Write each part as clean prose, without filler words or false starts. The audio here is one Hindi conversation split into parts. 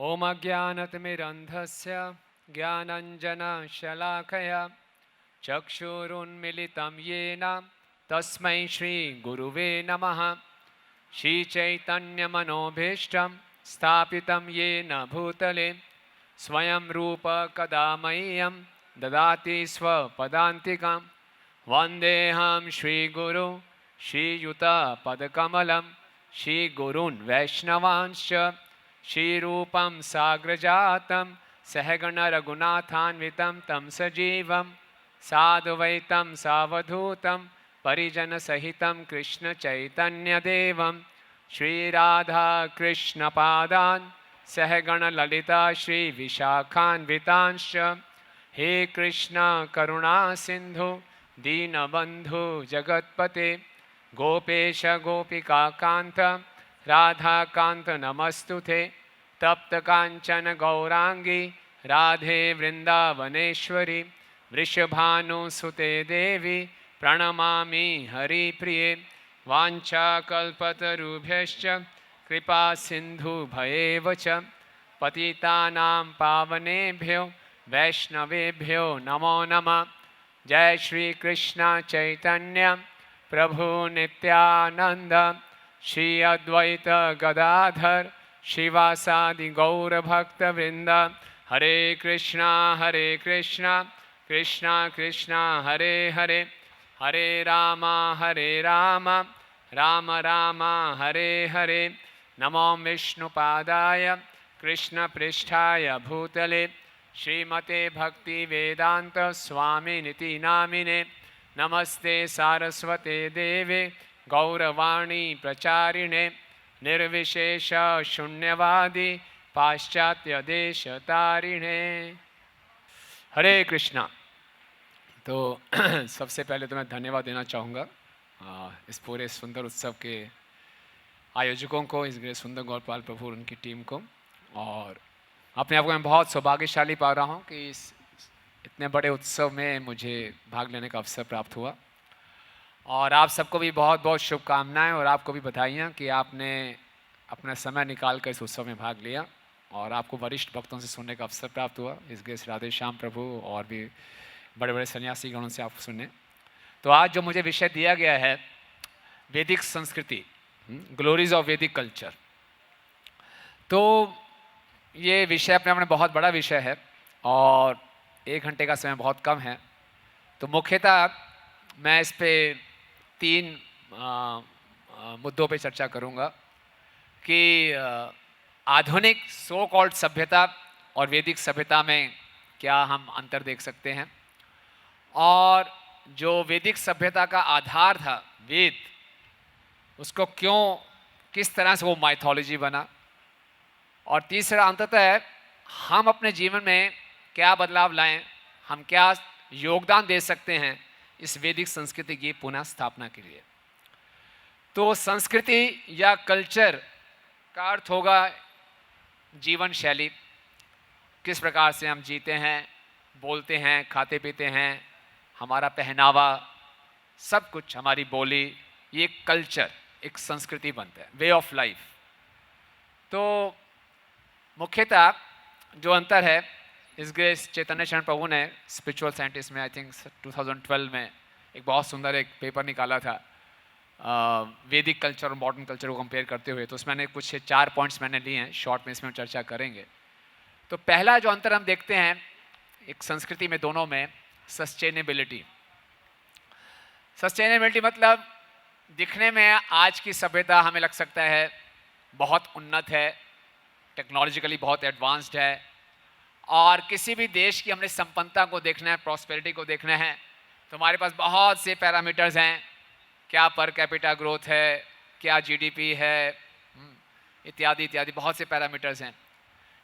ॐ अज्ञानतिमिरन्धस्य ज्ञानञ्जनशलाकया चक्षुरुन्मिलितं येन तस्मै श्रीगुरुवे नमः। श्रीचैतन्यमनोभीष्टं स्थापितं येन भूतले स्वयं रूप कदा मह्यं ददाति स्वपदान्तिकं। वन्देऽहं श्रीगुरु श्रीयुतपदकमलं श्रीगुरून् वैष्णवांश्च श्रीरूपं साग्रजातं सहगण रघुनाथान्वितं तं सजीवं साद्वैतं सावधूतं परिजनसहितं कृष्णचैतन्यदेवं श्रीराधाकृष्णपादान् सहगणललिता श्रीविशाखान्वितांश्च। हे कृष्ण करुणा सिन्धु दीनबन्धु जगत्पते गोपेश गोपिकान्त राधाकान्त नमस्तुते। तप्त कांचन गौरांगी राधे वृंदावनेश्वरी वृषभानुसुते देवी प्रणमामि हरिप्रिये। वाञ्छाकल्पतरुभ्यश्च कृपा सिन्धुभयेव च पतितानां पावनेभ्यो वैष्णवेभ्यो नमो नमः। जय श्री कृष्ण चैतन्य प्रभु नित्यानंद श्री अद्वैत गदाधर शिवासादि गौरभक्तवृंद। हरे कृष्णा कृष्णा कृष्णा हरे हरे हरे राम राम राम हरे हरे। नमो विष्णुपादाय कृष्णपृष्ठाय भूतले श्रीमते भक्ति वेदांत स्वामिनिति नामिने। नमस्ते सारस्वते देवे गौरवाणी प्रचारिणे निर्विशेष शून्यवादी पाश्चात्य देश तारिणे। हरे कृष्णा। तो सबसे पहले तो मैं धन्यवाद देना चाहूँगा इस पूरे सुंदर उत्सव के आयोजकों को, इस सुंदर गोपाल प्रभु उनकी टीम को, और अपने आप को मैं बहुत सौभाग्यशाली पा रहा हूँ कि इस इतने बड़े उत्सव में मुझे भाग लेने का अवसर प्राप्त हुआ। और आप सबको भी बहुत बहुत शुभकामनाएं और आपको भी बधाइयाँ कि आपने अपना समय निकाल कर इस उत्सव में भाग लिया और आपको वरिष्ठ भक्तों से सुनने का अवसर प्राप्त हुआ। इस राधे श्याम प्रभु और भी बड़े बड़े सन्यासी गणों से आप सुने। तो आज जो मुझे विषय दिया गया है वैदिक संस्कृति, ग्लोरीज ऑफ वैदिक कल्चर, तो ये विषय अपने आप में बहुत बड़ा विषय है और 1 घंटे का समय बहुत कम है। तो मुख्यतः मैं इस पे 3 मुद्दों पे चर्चा करूँगा कि आधुनिक सो कॉल्ड सभ्यता और वैदिक सभ्यता में क्या हम अंतर देख सकते हैं, और जो वैदिक सभ्यता का आधार था वेद, उसको क्यों, किस तरह से वो माइथोलॉजी बना, और तीसरा अंततः हम अपने जीवन में क्या बदलाव लाएं, हम क्या योगदान दे सकते हैं इस वैदिक संस्कृति की पुनः स्थापना के लिए। तो संस्कृति या कल्चर का अर्थ होगा जीवन शैली, किस प्रकार से हम जीते हैं, बोलते हैं, खाते पीते हैं, हमारा पहनावा, सब कुछ, हमारी बोली, ये कल्चर, एक संस्कृति बनता है, वे ऑफ लाइफ। तो मुख्यतः जो अंतर है, इस ग्रेस चैतन्य शरण प्रभु ने स्पिरिचुअल साइंटिस्ट में आई थिंक 2012 में एक बहुत सुंदर एक पेपर निकाला था वैदिक कल्चर और मॉडर्न कल्चर को कंपेयर करते हुए। तो उसमें कुछ 4 पॉइंट्स मैंने लिए हैं, शॉर्ट में इसमें चर्चा करेंगे। तो पहला जो अंतर हम देखते हैं एक संस्कृति में, दोनों में, सस्टेनेबिलिटी। सस्टेनेबिलिटी मतलब दिखने में आज की सभ्यता हमें लग सकता है बहुत उन्नत है, टेक्नोलॉजिकली बहुत एडवांस्ड है, और किसी भी देश की हमने संपन्नता को देखना है, प्रॉस्पेरिटी को देखना है, तो हमारे पास बहुत से पैरामीटर्स हैं, क्या पर कैपिटा ग्रोथ है, क्या जीडीपी है, इत्यादि इत्यादि बहुत से पैरामीटर्स हैं।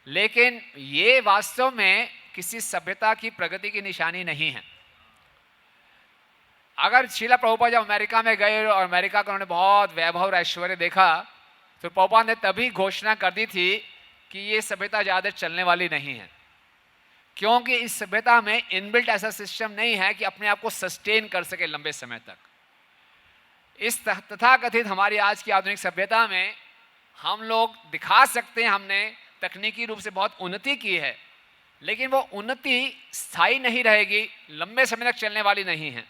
लेकिन ये वास्तव में किसी सभ्यता की प्रगति की निशानी नहीं है। अगर श्रीला प्रभुपाद जब अमेरिका में गए और अमेरिका का उन्होंने बहुत वैभव और ऐश्वर्य देखा, तो प्रभुपाद ने तभी घोषणा कर दी थी कि ये सभ्यता ज़्यादा चलने वाली नहीं है, क्योंकि इस सभ्यता में इनबिल्ट ऐसा सिस्टम नहीं है कि अपने आप को सस्टेन कर सके लंबे समय तक। इस तथाकथित हमारी आज की आधुनिक सभ्यता में हम लोग दिखा सकते हैं हमने तकनीकी रूप से बहुत उन्नति की है, लेकिन वो उन्नति स्थायी नहीं रहेगी, लंबे समय तक चलने वाली नहीं है।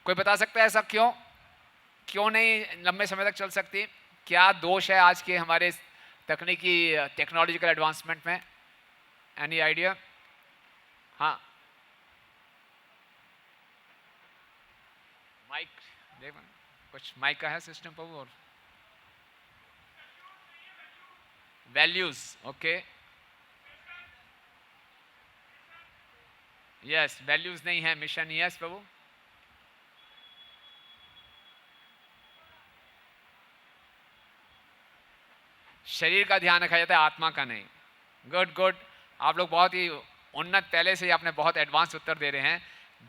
कोई बता सकता है ऐसा क्यों नहीं लंबे समय तक चल सकती? क्या दोष है आज के हमारे तकनीकी टेक्नोलॉजिकल एडवांसमेंट में? Any idea? हाँ, माइक देख, कुछ माइक का है सिस्टम पर? और वैल्यूज, ओके, यस, वैल्यूज नहीं है, मिशन, यस प्रभु। शरीर का ध्यान रखा जाता है, आत्मा का नहीं। गुड गुड, आप लोग बहुत ही उन्नत, पहले से ही आपने बहुत एडवांस उत्तर दे रहे हैं।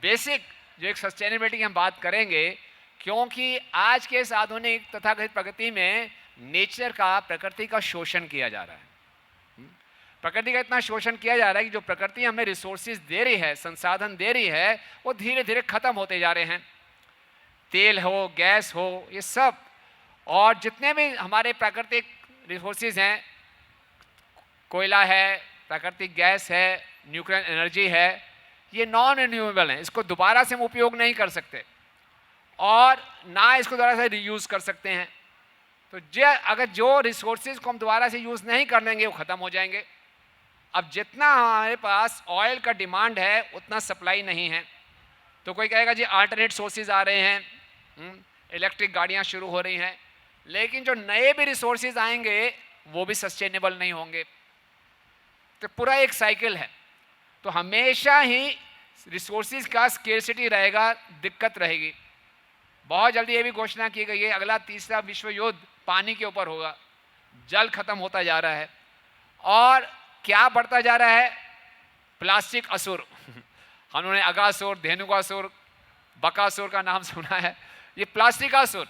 बेसिक जो एक सस्टेनेबिलिटी की हम बात करेंगे, क्योंकि आज के इस आधुनिक तथाकथित प्रगति में नेचर का, प्रकृति का शोषण किया जा रहा है। प्रकृति का इतना शोषण किया जा रहा है कि जो प्रकृति हमें रिसोर्सेज दे रही है, संसाधन दे रही है, वो धीरे धीरे खत्म होते जा रहे हैं। तेल हो, गैस हो, ये सब, और जितने भी हमारे प्राकृतिक रिसोर्सेज हैं, कोयला है, प्राकृतिक गैस है, न्यूक्लियर एनर्जी है, ये नॉन रिन्यूएबल हैं, इसको दोबारा से हम उपयोग नहीं कर सकते और ना इसको दोबारा से रीयूज़ कर सकते हैं। तो अगर जो रिसोर्सेज को हम दोबारा से यूज़ नहीं कर लेंगे, वो ख़त्म हो जाएंगे। अब जितना हमारे पास ऑयल का डिमांड है, उतना सप्लाई नहीं है। तो कोई कहेगा जी अल्टरनेट सोर्सेज आ रहे हैं, इलेक्ट्रिक गाड़ियाँ शुरू हो रही हैं, लेकिन जो नए भी रिसोर्सेज आएंगे वो भी सस्टेनेबल नहीं होंगे। तो पूरा एक साइकिल है। तो हमेशा ही रिसोर्सेज का स्केर्सिटी रहेगा, दिक्कत रहेगी। बहुत जल्दी ये भी घोषणा की गई है, अगला तीसरा विश्व युद्ध पानी के ऊपर होगा। जल खत्म होता जा रहा है और क्या बढ़ता जा रहा है? प्लास्टिक असुर। हमने अगासुर, धेनुकासुर, बकासुर का नाम सुना है। ये प्लास्टिक असुर,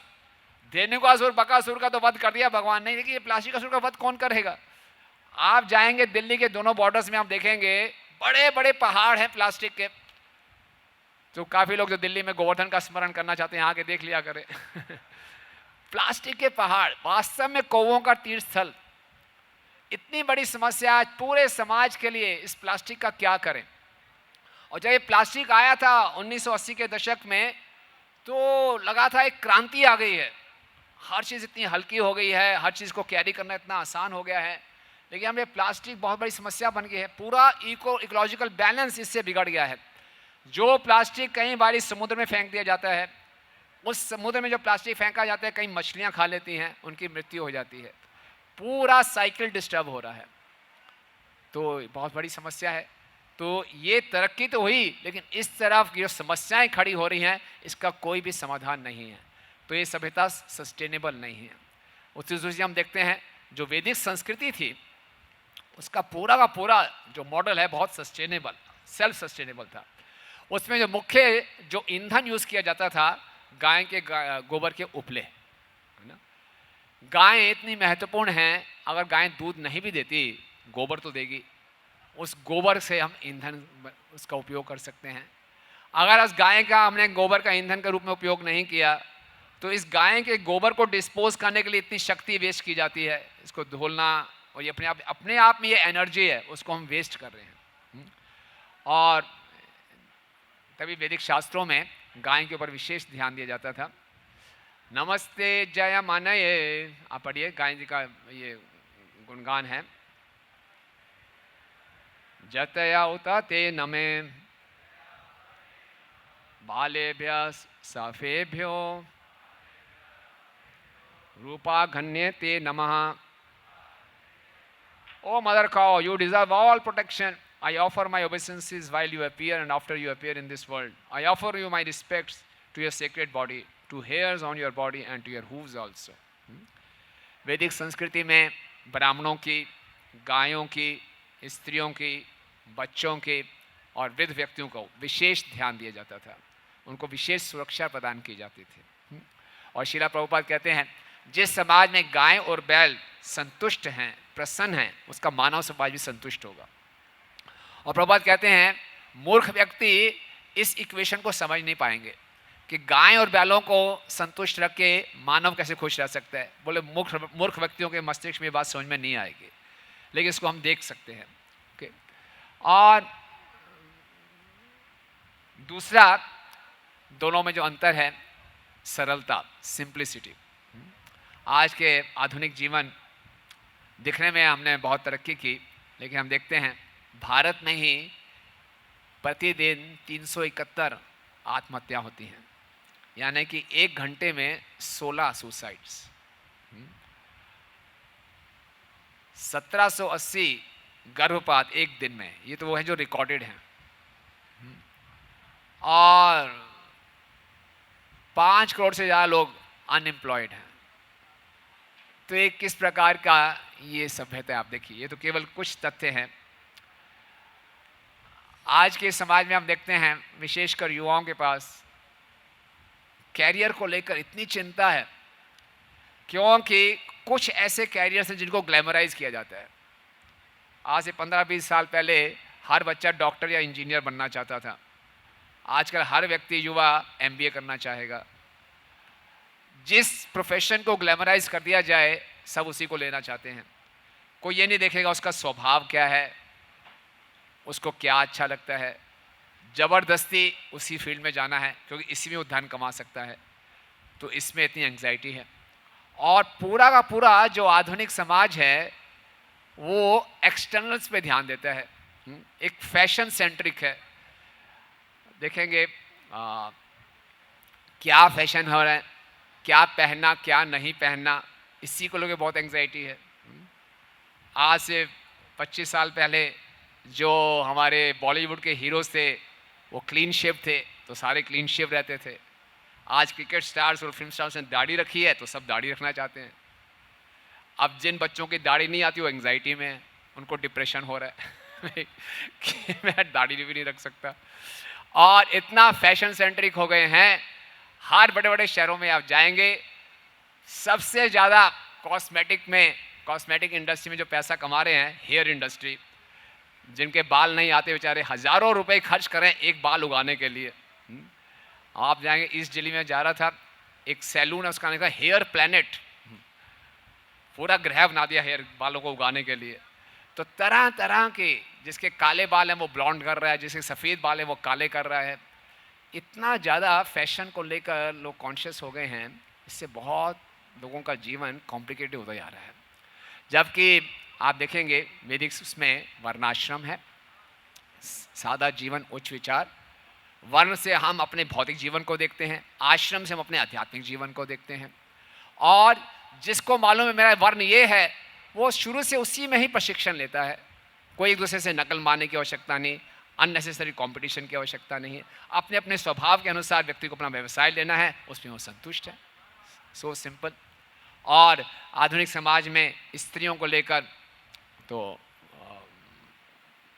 धेनुकासुर, बकासुर का तो वध कर दिया भगवान ने, लेकिन ये प्लास्टिक असुर का वध कौन करेगा? आप जाएंगे दिल्ली के दोनों बॉर्डर्स में, आप देखेंगे बड़े बड़े पहाड़ हैं प्लास्टिक के। तो काफ़ी लोग जो दिल्ली में गोवर्धन का स्मरण करना चाहते हैं, आके देख लिया करें। प्लास्टिक के पहाड़ वास्तव में कौवों का तीर्थ स्थल। इतनी बड़ी समस्या आज पूरे समाज के लिए, इस प्लास्टिक का क्या करें? और जब ये प्लास्टिक आया था 1980 के दशक में, तो लगा था एक क्रांति आ गई है, हर चीज़ इतनी हल्की हो गई है, हर चीज़ को कैरी करना इतना आसान हो गया है। लेकिन हमें प्लास्टिक बहुत बड़ी समस्या बन गई है। पूरा इकोलॉजिकल बैलेंस इससे बिगड़ गया है। जो प्लास्टिक कई बार समुद्र में फेंक दिया जाता है, उस समुद्र में जो प्लास्टिक फेंका जाता है, कई मछलियाँ खा लेती हैं, उनकी मृत्यु हो जाती है। पूरा साइकिल डिस्टर्ब हो रहा है। तो बहुत बड़ी समस्या है। तो ये तरक्की तो हुई, लेकिन इस तरफ जो समस्याएं खड़ी हो रही हैं, इसका कोई भी समाधान नहीं है। तो ये सभ्यता सस्टेनेबल नहीं है। उसी दृष्टि से हम देखते हैं जो वैदिक संस्कृति थी, उसका पूरा का पूरा जो मॉडल है बहुत सस्टेनेबल, सेल्फ सस्टेनेबल था। उसमें जो मुख्य जो ईंधन यूज़ किया जाता था, गाय के गोबर के उपले, है ना। गाय इतनी महत्वपूर्ण हैं, अगर गाय दूध नहीं भी देती, गोबर तो देगी। उस गोबर से हम ईंधन उसका उपयोग कर सकते हैं। अगर उस गाय का हमने गोबर का ईंधन के रूप में उपयोग नहीं किया, तो इस गाय के गोबर को डिस्पोज करने के लिए इतनी शक्ति वेस्ट की जाती है, इसको धोलना, और ये अपने आप में ये एनर्जी है, उसको हम वेस्ट कर रहे हैं। और तभी वैदिक शास्त्रों में गाय के ऊपर विशेष ध्यान दिया जाता था। नमस्ते जय मनये, आप पढ़िए, गाय जी का ये गुणगान है। जतया उत ते नमे बालेभ्य सफेभ्यो रूपाघन्ये ते नमः। O mother cow, you deserve all protection. I offer my obeisances while you appear and after you appear in this world. I offer you my respects to your sacred body, to hairs on your body and to your hooves also. वैदिक संस्कृति में ब्राह्मणों की, गायों की, स्त्रियों की, बच्चों के और वृद्ध व्यक्तियों को विशेष ध्यान दिया जाता था। उनको विशेष सुरक्षा प्रदान की जाती थी। और श्रील प्रभुपाद कहते हैं, जिस समाज में गाय और बैल संतुष्ट हैं, प्रसन्न हैं, उसका मानव समाज भी संतुष्ट होगा। और प्रभुपाद कहते हैं, मूर्ख व्यक्ति इस इक्वेशन को समझ नहीं पाएंगे कि गाय और बैलों को संतुष्ट रख के मानव कैसे खुश रह सकता है। बोले मूर्ख व्यक्तियों के मस्तिष्क में बात समझ में नहीं आएगी। लेकिन इसको हम देख सकते हैं। ओके, और दूसरा दोनों में जो अंतर है, सरलता, सिंप्लिसिटी। आज के आधुनिक जीवन दिखने में हमने बहुत तरक्की की, लेकिन हम देखते हैं भारत में ही प्रतिदिन 371 आत्महत्या होती हैं, यानी कि 1 घंटे में 16 सुसाइड्स। 1780 गर्भपात एक दिन में, ये तो वो है जो रिकॉर्डेड हैं। और 5 करोड़ से ज़्यादा लोग अनएम्प्लॉयड हैं। तो ये किस प्रकार का ये सभ्यता है, आप देखिए। ये तो केवल कुछ तथ्य हैं। आज के समाज में हम देखते हैं विशेषकर युवाओं के पास कैरियर को लेकर इतनी चिंता है, क्योंकि कुछ ऐसे कैरियर्स हैं जिनको ग्लैमराइज किया जाता है। आज से 15-20 साल पहले हर बच्चा डॉक्टर या इंजीनियर बनना चाहता था। आजकल हर व्यक्ति युवा एमबीए करना चाहेगा। जिस प्रोफेशन को ग्लैमराइज कर दिया जाए सब उसी को लेना चाहते हैं। कोई ये नहीं देखेगा उसका स्वभाव क्या है, उसको क्या अच्छा लगता है, ज़बरदस्ती उसी फील्ड में जाना है क्योंकि इसी में वो धन कमा सकता है। तो इसमें इतनी एंग्जाइटी है। और पूरा का पूरा जो आधुनिक समाज है वो एक्सटर्नल्स पे ध्यान देता है, एक फैशन सेंट्रिक है। देखेंगे क्या फैशन हो रहा है, क्या पहनना क्या नहीं पहनना, इसी को लेकर बहुत एंग्जाइटी है। आज से 25 साल पहले जो हमारे बॉलीवुड के हीरोज़ थे वो क्लीन शेव थे, तो सारे क्लीन शेव रहते थे। आज क्रिकेट स्टार्स और फिल्म स्टार्स ने दाढ़ी रखी है तो सब दाढ़ी रखना चाहते हैं। अब जिन बच्चों की दाढ़ी नहीं आती वो एंग्जाइटी में है, उनको डिप्रेशन हो रहा है कि मैं दाढ़ी भी नहीं रख सकता। और इतना फैशन सेंट्रिक हो गए हैं। हर बड़े बड़े शहरों में आप जाएंगे, सबसे ज़्यादा कॉस्मेटिक इंडस्ट्री में जो पैसा कमा रहे हैं, हेयर इंडस्ट्री। जिनके बाल नहीं आते बेचारे हज़ारों रुपए खर्च करें एक बाल उगाने के लिए। आप जाएंगे, ईस्ट दिल्ली में जा रहा था, एक सैलून है, उसका नाम था हेयर प्लैनेट। पूरा ग्रह बना दिया हेयर बालों को उगाने के लिए। तो तरह तरह के, जिसके काले बाल हैं वो ब्लॉन्ड कर रहा है, जिसके सफ़ेद बाल हैं वो काले कर रहा है। इतना ज़्यादा फैशन को लेकर लोग कॉन्शियस हो गए हैं, इससे बहुत लोगों का जीवन कॉम्प्लिकेटेड होता जा रहा है। जबकि आप देखेंगे वैदिक उसमें वर्णाश्रम है, सादा जीवन उच्च विचार। वर्ण से हम अपने भौतिक जीवन को देखते हैं, आश्रम से हम अपने आध्यात्मिक जीवन को देखते हैं। और जिसको मालूम है मेरा वर्ण ये है, वो शुरू से उसी में ही प्रशिक्षण लेता है। कोई एक दूसरे से नकल मारने की आवश्यकता नहीं, अननेसेसरी कंपटीशन की आवश्यकता नहीं है। अपने अपने स्वभाव के अनुसार व्यक्ति को अपना व्यवसाय लेना है, उसमें वो संतुष्ट है। So simple. और आधुनिक समाज में स्त्रियों को लेकर तो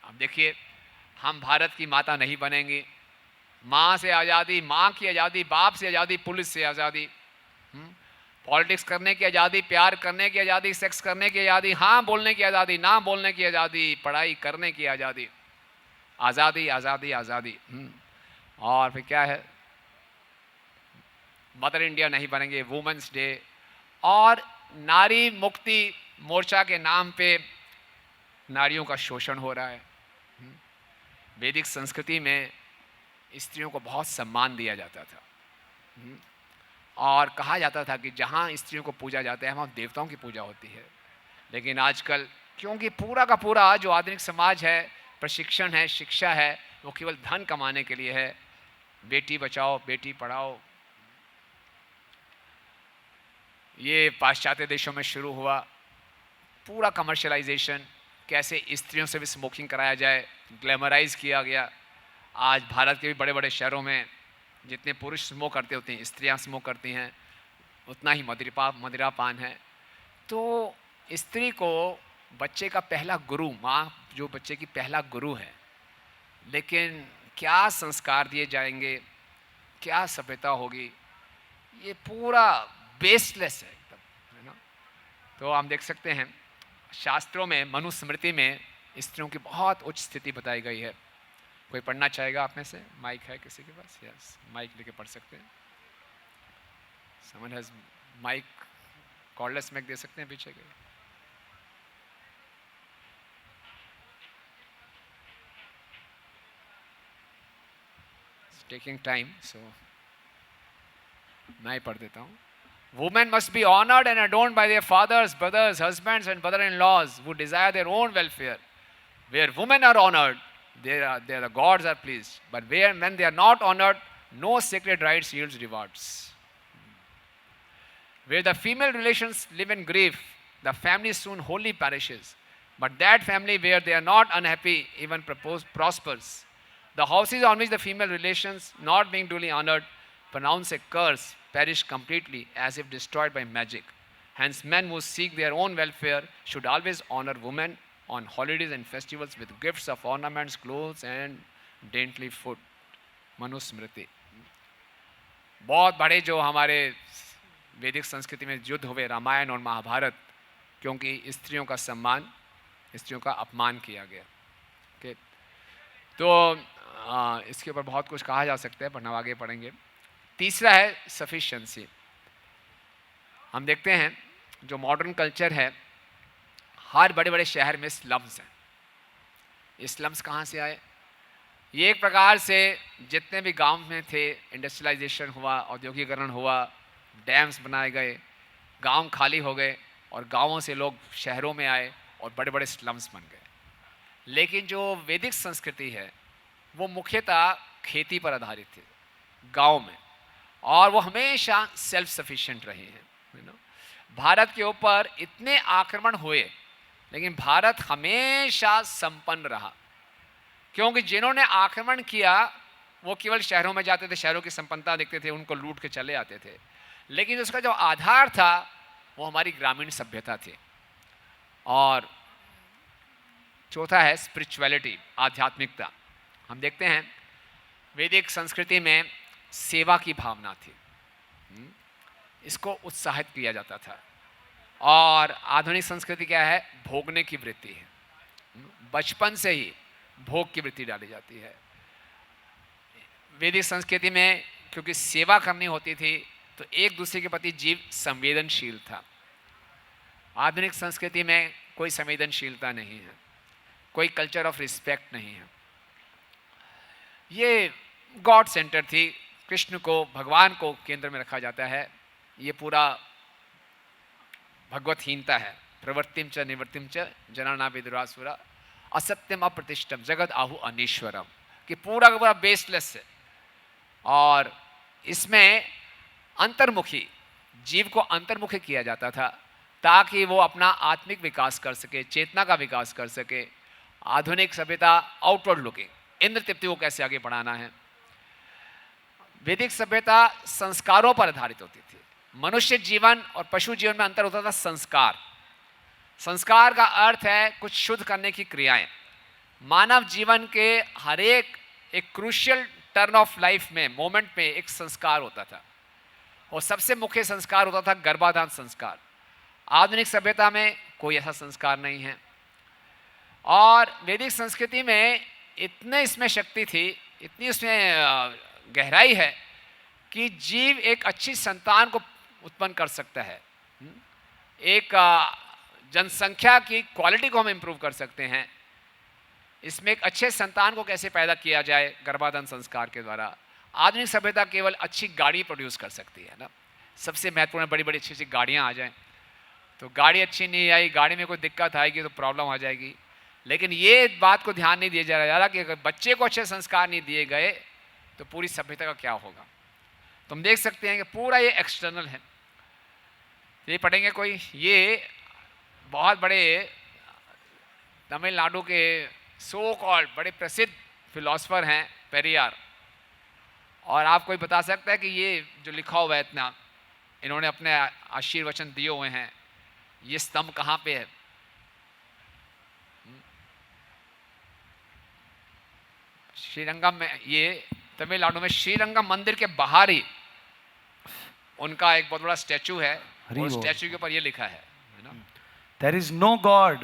अब देखिए, हम भारत की माता नहीं बनेंगे। माँ से आज़ादी, माँ की आज़ादी, बाप से आज़ादी, पुलिस से आज़ादी, पॉलिटिक्स करने की आज़ादी, प्यार करने की आज़ादी, सेक्स करने की आज़ादी, हाँ बोलने की आज़ादी, ना बोलने की आज़ादी, पढ़ाई करने की आज़ादी, आज़ादी आज़ादी आज़ादी। और फिर क्या है, मदर इंडिया नहीं बनेंगे, वुमेंस डे। और नारी मुक्ति मोर्चा के नाम पे नारियों का शोषण हो रहा है। वैदिक संस्कृति में स्त्रियों को बहुत सम्मान दिया जाता था और कहा जाता था कि जहाँ स्त्रियों को पूजा जाता है वहाँ देवताओं की पूजा होती है। लेकिन आजकल क्योंकि पूरा का पूरा जो आधुनिक समाज है, प्रशिक्षण है, शिक्षा है, वो केवल धन कमाने के लिए है। बेटी बचाओ बेटी पढ़ाओ, ये पाश्चात्य देशों में शुरू हुआ। पूरा कमर्शलाइजेशन, कैसे स्त्रियों से भी स्मोकिंग कराया जाए, ग्लैमराइज किया गया। आज भारत के भी बड़े बड़े शहरों में जितने पुरुष स्मोक करते होते हैं, स्त्रियां स्मोक करती हैं, उतना ही मदिरापान है। तो स्त्री को बच्चे का पहला गुरु, माँ जो बच्चे की पहला गुरु है, लेकिन क्या संस्कार दिए जाएंगे, क्या सभ्यता होगी, ये पूरा बेसलेस है एकदम, है ना। तो हम देख सकते हैं शास्त्रों में, मनुस्मृति में स्त्रियों की बहुत उच्च स्थिति बताई गई है। कोई पढ़ना चाहेगा आप में से? माइक है किसी के पास? यस, माइक लेके पढ़ सकते हैं। समन हैज माइक, कॉर्डलेस माइक दे सकते हैं पीछे के। taking time, so मैं पढ़ देता हूँ. Women must be honored and adorned by their fathers, brothers, husbands, and brother-in-laws who desire their own welfare. Where women are honored, there the gods are pleased. But when they are not honored, no sacred rites yields rewards. Where the female relations live in grief, the family soon wholly perishes. But that family where they are not unhappy even prospers. The houses on which the female relations, not being duly honored, pronounce a curse, perish completely as if destroyed by magic. Hence, men who seek their own welfare should always honor women on holidays and festivals with gifts of ornaments, clothes, and dainty food. Manusmriti. बहुत बड़े जो हमारे वैदिक संस्कृति में युद्ध हुए, रामायण और महाभारत, क्योंकि स्त्रियों का सम्मान, स्त्रियों का अपमान किया गया. ओके, तो इसके ऊपर बहुत कुछ कहा जा सकता है, पर हम आगे पढ़ेंगे. तीसरा है सफिशिएंसी. हम देखते हैं जो मॉडर्न कल्चर है, हर बड़े बड़े शहर में स्लम्स हैं. ये स्लम्स कहाँ से आए? ये एक प्रकार से जितने भी गांव में थे, इंडस्ट्रियलाइजेशन हुआ, औद्योगिकरण हुआ, डैम्स बनाए गए, गांव खाली हो गए और गांवों से लोग शहरों में आए और बड़े बड़े स्लम्स बन गए. लेकिन जो वैदिक संस्कृति है वो मुख्यतः खेती पर आधारित थी गांव में, और वो हमेशा सेल्फ सफिशिएंट रहे हैं. भारत के ऊपर इतने आक्रमण हुए, लेकिन भारत हमेशा संपन्न रहा, क्योंकि जिन्होंने आक्रमण किया वो केवल शहरों में जाते थे, शहरों की संपन्नता देखते थे, उनको लूट के चले आते थे. लेकिन उसका जो आधार था वो हमारी ग्रामीण सभ्यता थी. और चौथा है स्पिरिचुअलिटी, आध्यात्मिकता. हम देखते हैं वैदिक संस्कृति में सेवा की भावना थी, इसको उत्साहित किया जाता था. और आधुनिक संस्कृति क्या है? भोगने की वृत्ति है. बचपन से ही भोग की वृत्ति डाली जाती है. वैदिक संस्कृति में क्योंकि सेवा करनी होती थी तो एक दूसरे के प्रति जीव संवेदनशील था. आधुनिक संस्कृति में कोई संवेदनशीलता नहीं है, कोई कल्चर ऑफ रिस्पेक्ट नहीं है. ये गॉड सेंटर थी. कृष्ण को, भगवान को केंद्र में रखा जाता है. ये पूरा भगवतहीनता है. प्रवृत्तिम च निवृत्तिम च जनाना विदुरासुरा असत्यम अप्रतिष्ठम जगत आहु अनीश्वरम, कि पूरा का पूरा बेसलेस है. और इसमें अंतर्मुखी, जीव को अंतर्मुखी किया जाता था ताकि वो अपना आत्मिक विकास कर सके, चेतना का विकास कर सके. आधुनिक सभ्यता आउटवर्ड लुकिंग, इंद्र तृप्ति को कैसे आगे बढ़ाना है. वैदिक सभ्यता संस्कारों पर आधारित होती थी. मनुष्य जीवन और पशु जीवन में अंतर होता था संस्कार. संस्कार का अर्थ है कुछ शुद्ध करने की क्रियाएं. मानव जीवन के हर एक क्रूशियल टर्न ऑफ लाइफ में, मोमेंट में एक संस्कार होता था, और सबसे मुख्य संस्कार होता था गर्भाधान संस्कार. आधुनिक सभ्यता में कोई ऐसा संस्कार नहीं है. और वैदिक संस्कृति में इतने इसमें शक्ति थी, इतनी उसमें गहराई है कि जीव एक अच्छी संतान को उत्पन्न कर सकता है. एक जनसंख्या की क्वालिटी को हम इम्प्रूव कर सकते हैं. इसमें एक अच्छे संतान को कैसे पैदा किया जाए गर्भाधान संस्कार के द्वारा. आधुनिक सभ्यता केवल अच्छी गाड़ी प्रोड्यूस कर सकती है ना. सबसे महत्वपूर्ण बड़ी बड़ी अच्छी अच्छी गाड़ियाँ आ जाएं, तो गाड़ी अच्छी नहीं आई, गाड़ी में कोई दिक्कत आएगी तो प्रॉब्लम आ जाएगी. लेकिन ये बात को ध्यान नहीं दिया जा रहा कि अगर बच्चे को अच्छे संस्कार नहीं दिए गए तो पूरी सभ्यता का क्या होगा. तुम देख सकते हैं कि पूरा ये एक्सटर्नल है. ये पढ़ेंगे कोई, ये बहुत बड़े तमिलनाडु के सो कॉल्ड बड़े प्रसिद्ध फिलोसफर हैं, पेरियार. और आप कोई बता सकता है कि ये जो लिखा हुआ है इतना, इन्होंने अपने आशीर्वचन दिए हुए हैं, ये स्तंभ कहाँ पे है? श्रीरंगम में. ये तमिलनाडु में श्रीरंगम मंदिर के बाहर ही उनका एक बहुत बड़ा स्टैचू है, और स्टैचू के ऊपर ये लिखा है, There is no God.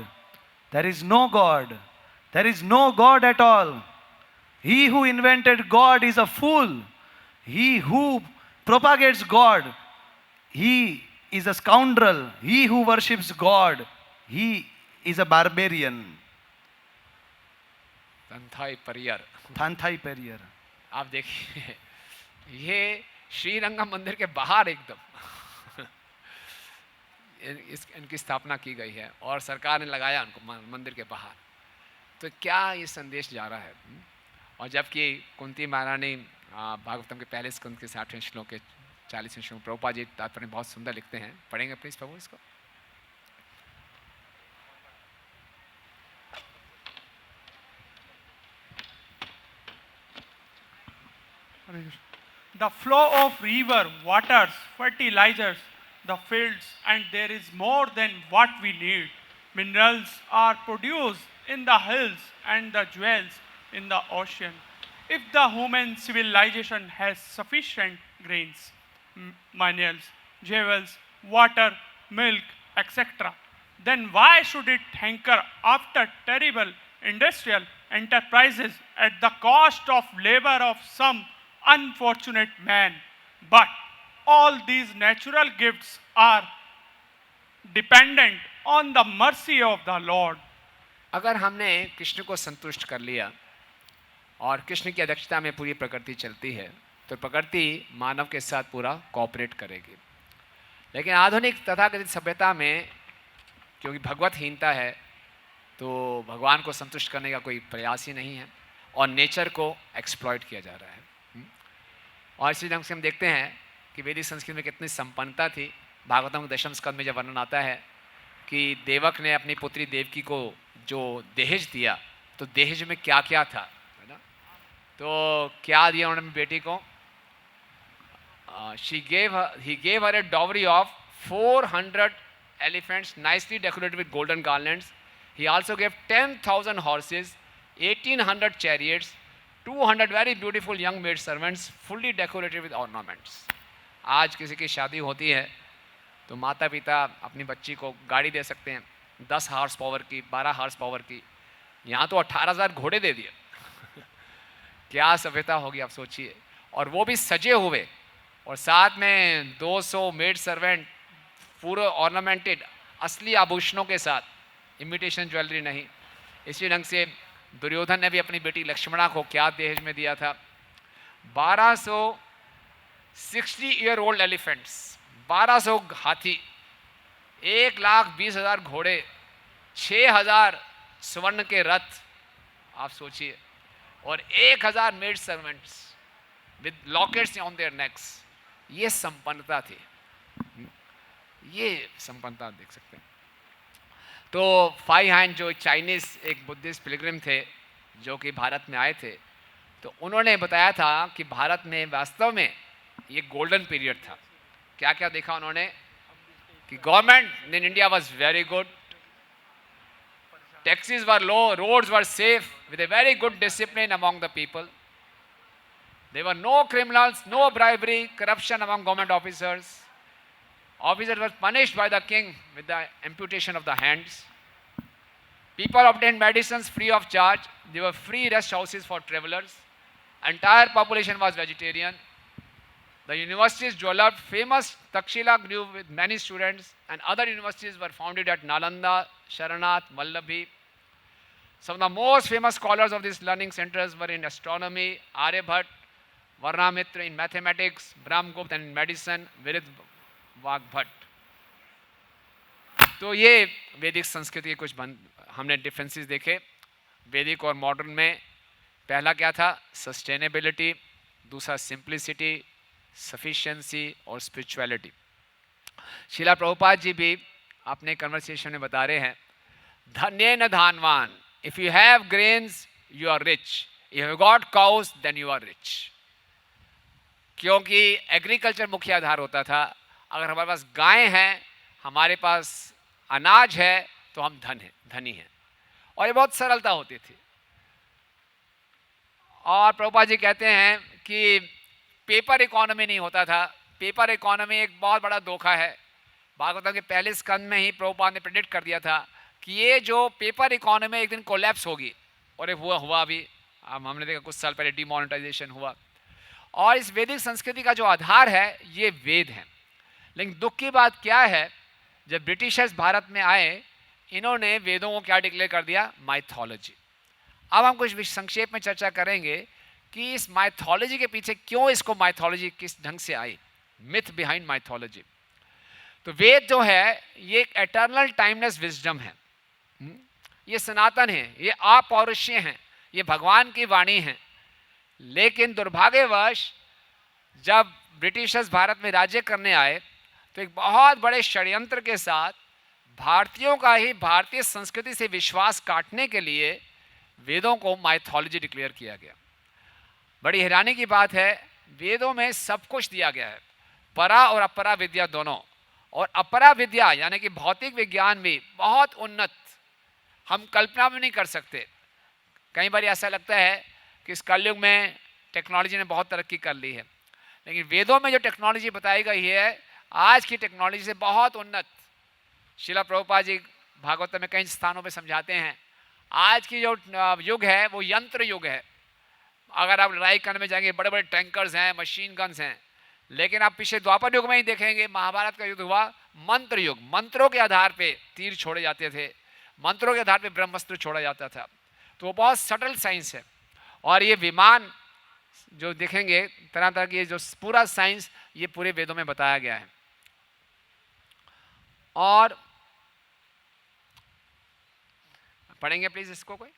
There is no God. There is no God at all. He who invented God is a fool. He who propagates God, he is a scoundrel. He who worships God, he is a barbarian. Thanthai Periyar. Thanthai Periyar. आप देखिए ये श्रीरंगम मंदिर के बाहर एकदम इनकी स्थापना की गई है और सरकार ने लगाया उनको मंदिर के बाहर। तो क्या ये संदेश जा रहा है? और जबकि कुंती महारानी भागवतम के पहले स्कंद के 60वें श्लोक के 40वें श्लोक प्रभुपाद जी तात्पर्य बहुत सुंदर लिखते हैं, पढ़ेंगे प्लीज प्रभु इसको। The flow of river waters, fertilizers the fields, and there is more than what we need. Minerals are produced in the hills and the jewels in the ocean. If the human civilization has sufficient grains, minerals, jewels, water, milk, etc., then why should it hanker after terrible industrial enterprises at the cost of labor of some unfortunate man? But all these natural gifts are dependent on the mercy of the Lord. अगर हमने कृष्ण को संतुष्ट कर लिया और कृष्ण की अध्यक्षता में पूरी प्रकृति चलती है तो प्रकृति मानव के साथ पूरा कोऑपरेट करेगी। लेकिन आधुनिक तथाकथित सभ्यता में क्योंकि भगवतहीनता है तो भगवान को संतुष्ट करने का कोई प्रयास ही नहीं है और नेचर को एक्सप्लॉइट किया जा रहा है। और इसी ढंग से हम देखते हैं कि वैदिक संस्कृति में कितनी संपन्नता थी। भागवतम के 10वें स्कंद में जब वर्णन आता है कि देवक ने अपनी पुत्री देवकी को जो दहेज दिया तो दहेज में क्या क्या था, है ना? तो क्या दिया उन्होंने बेटी को? he gave her a dowry of 400 elephants nicely decorated with golden garlands. He also gave 10,000 horses, 1,800 chariots, 200 very beautiful young maid servants fully decorated with ornaments. आज किसी की शादी होती है तो माता पिता अपनी बच्ची को गाड़ी दे सकते हैं 10 हार्स पावर की, 12 हार्स पावर की। यहाँ तो 18,000 घोड़े दे दिए क्या सभ्यता होगी आप सोचिए। और वो भी सजे हुए और साथ में 200 मेड सर्वेंट पूरे ऑर्नामेंटेड असली आभूषणों के साथ, इमिटेशन ज्वेलरी नहीं। इसी ढंग से दुर्योधन ने भी अपनी बेटी लक्ष्मणा को क्या दहेज में दिया था? 1260-year-old एलिफेंट्स, 1200 हाथी, 1,20,000 घोड़े, 6,000 स्वर्ण के रथ, आप सोचिए, और 1,000 made servants with lockets on their next. ये संपन्नता थी, ये संपन्नता देख सकते हैं। तो फाई हाइन जो चाइनीज़ एक बुद्धिस्ट पिलग्रिम थे जो कि भारत में आए थे, तो उन्होंने बताया था कि भारत में वास्तव में ये गोल्डन पीरियड था। क्या क्या देखा उन्होंने? कि government in India was very good, taxes were low, roads were safe with a very good discipline among the people. There were no criminals, no bribery, corruption among government officers. Officers were punished by the king with the amputation of the hands. People obtained medicines free of charge. There were free rest houses for travelers. Entire population was vegetarian. The universities developed. Famous Takshila grew with many students, and other universities were founded at Nalanda, Sharanath, Vallabhi. Some of the most famous scholars of these learning centers were in astronomy, Aryabhat, Varnamitra in mathematics, Brahmgupta in medicine, Virid Vagbhat. तो ये वैदिक संस्कृति के कुछ हमने डिफरेंसेस देखे वैदिक और मॉडर्न में। पहला क्या था? सस्टेनेबिलिटी, दूसरा सिंप्लिसिटी, सफिशिएंसी और स्पिरिचुअलिटी। शिला प्रभुपाद जी भी अपने कन्वर्सेशन में बता रहे हैं, धन्य न धानवान, if you have grains you are rich, if you got cows then you are rich. क्योंकि एग्रीकल्चर मुख्य आधार होता था। अगर हमारे पास गायें हैं, हमारे पास अनाज है, तो हम धनी हैं। और ये बहुत सरलता होती थी। और प्रभुपाद जी कहते हैं कि पेपर इकोनॉमी नहीं होता था। पेपर इकोनॉमी एक बहुत बड़ा धोखा है। भागवतम के पहले स्कंद में ही प्रभुपाद ने प्रेडिक्ट कर दिया था कि ये जो पेपर इकोनॉमी एक दिन कोलैप्स होगी, और ये हुआ भी। अब हमने देखा कुछ साल पहले डिमोनेटाइजेशन हुआ। और इस वैदिक संस्कृति का जो आधार है ये वेद हैं। लेकिन दुख की बात क्या है, जब ब्रिटिशर्स भारत में आए, इन्होंने वेदों को क्या डिक्लेयर कर दिया? माइथोलॉजी। अब हम कुछ संक्षेप में चर्चा करेंगे कि इस माइथोलॉजी के पीछे क्यों इसको माइथोलॉजी किस ढंग से आई, मिथ बिहाइंड माइथोलॉजी। तो वेद जो है ये एक एटर्नल टाइमलेस विजडम है, ये सनातन है, ये अपौरुषीय हैं, ये भगवान की वाणी है। लेकिन दुर्भाग्यवश जब ब्रिटिशर्स भारत में राज्य करने आए तो एक बहुत बड़े षड्यंत्र के साथ भारतीयों का ही भारतीय संस्कृति से विश्वास काटने के लिए वेदों को माइथोलॉजी डिक्लेयर किया गया। बड़ी हैरानी की बात है, वेदों में सब कुछ दिया गया है, परा और अपरा विद्या दोनों। और अपरा विद्या यानी कि भौतिक विज्ञान भी बहुत उन्नत, हम कल्पना भी नहीं कर सकते। कई बार ऐसा लगता है कि इस कलयुग में टेक्नोलॉजी ने बहुत तरक्की कर ली है, लेकिन वेदों में जो टेक्नोलॉजी बताई गई है आज की टेक्नोलॉजी से बहुत उन्नत। श्रील प्रभुपाद जी भागवत में कई स्थानों पे समझाते हैं आज की जो युग है वो यंत्र युग है। अगर आप लड़ाई करने में जाएंगे बड़े बड़े टैंकर्स हैं, मशीन गन्स हैं, लेकिन आप पीछे द्वापर युग में ही देखेंगे महाभारत का युद्ध हुआ मंत्र युग। मंत्रों के आधार पे तीर छोड़े जाते थे, मंत्रों के आधार पे ब्रह्मास्त्र छोड़ा जाता था। तो वो बहुत सटल साइंस है। और ये विमान जो देखेंगे तरह तरह की जो पूरा साइंस ये पूरे वेदों में बताया गया है। और पढ़ेंगे प्लीज इसको कोई,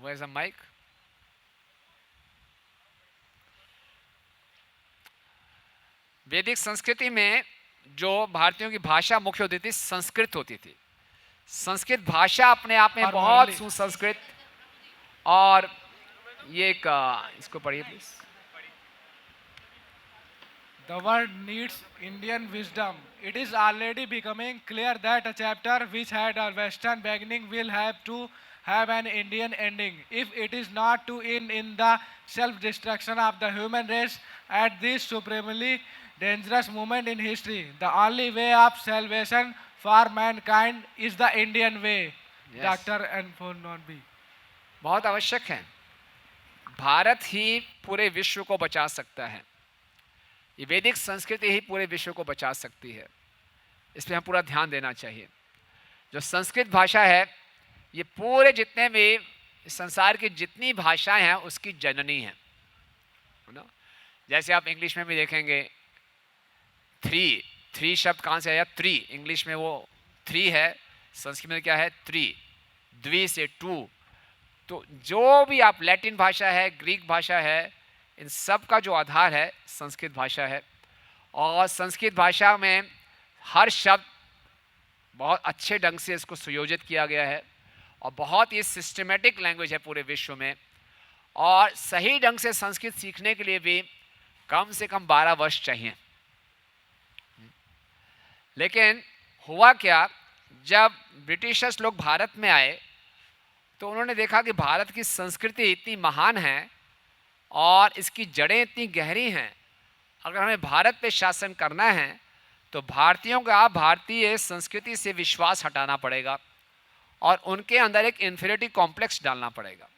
where's the mic? वैदिक संस्कृति में जो भारतीयों की भाषा मुख्य होती थी संस्कृत होती थी। संस्कृत भाषा अपने आप में बहुत सुसंस्कृत, और ये एक इसको पढ़िए please. The world needs Indian wisdom. It is already becoming clear that a chapter which had a Western beginning will have to have an Indian ending. If it is not to end in the self-destruction of the human race at this supremely dangerous moment in history, the only way of salvation for mankind is the Indian way. Yes. Dr. and for not be. बहुत आवश्यक है। भारत ही पूरे विश्व को बचा सकता है, ये वैदिक संस्कृति ही पूरे विश्व को बचा सकती है। इस पर हम पूरा ध्यान देना चाहिए। जो संस्कृत भाषा है ये पूरे जितने भी संसार की जितनी भाषाएं हैं उसकी जननी है ना। जैसे आप इंग्लिश में भी देखेंगे थ्री शब्द कहाँ से आया, थ्री, इंग्लिश में वो थ्री है, संस्कृत में क्या है थ्री, द्वि से टू। तो जो भी आप लैटिन भाषा है, ग्रीक भाषा है, इन सब का जो आधार है संस्कृत भाषा है। और संस्कृत भाषा में हर शब्द बहुत अच्छे ढंग से इसको सुयोजित किया गया है और बहुत ही सिस्टमेटिक लैंग्वेज है पूरे विश्व में। और सही ढंग से संस्कृत सीखने के लिए भी कम से कम 12 वर्ष चाहिए। लेकिन हुआ क्या, जब ब्रिटिशर्स लोग भारत में आए तो उन्होंने देखा कि भारत की संस्कृति इतनी महान है और इसकी जड़ें इतनी गहरी हैं। अगर हमें भारत पे शासन करना है तो भारतीयों का भारतीय संस्कृति से विश्वास हटाना पड़ेगा और उनके अंदर एक इन्फीरियरिटी कॉम्प्लेक्स डालना पड़ेगा।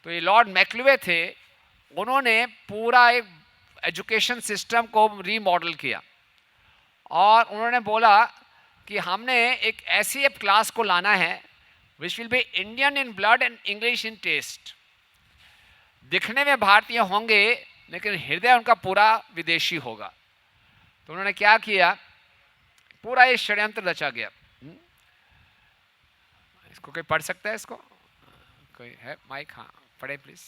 तो ये लॉर्ड मैक्लुवे थे, उन्होंने पूरा एक एजुकेशन सिस्टम को रीमॉडल किया और उन्होंने बोला कि हमने एक ऐसी एक क्लास को लाना है which will be Indian in blood and English in taste. दिखने में भारतीय होंगे लेकिन हृदय उनका पूरा विदेशी होगा। तो उन्होंने क्या किया, पूरा ये षड्यंत्र रचा गया। इसको कोई पढ़ सकता है, इसको कोई है माइक? हाँ पढ़े please.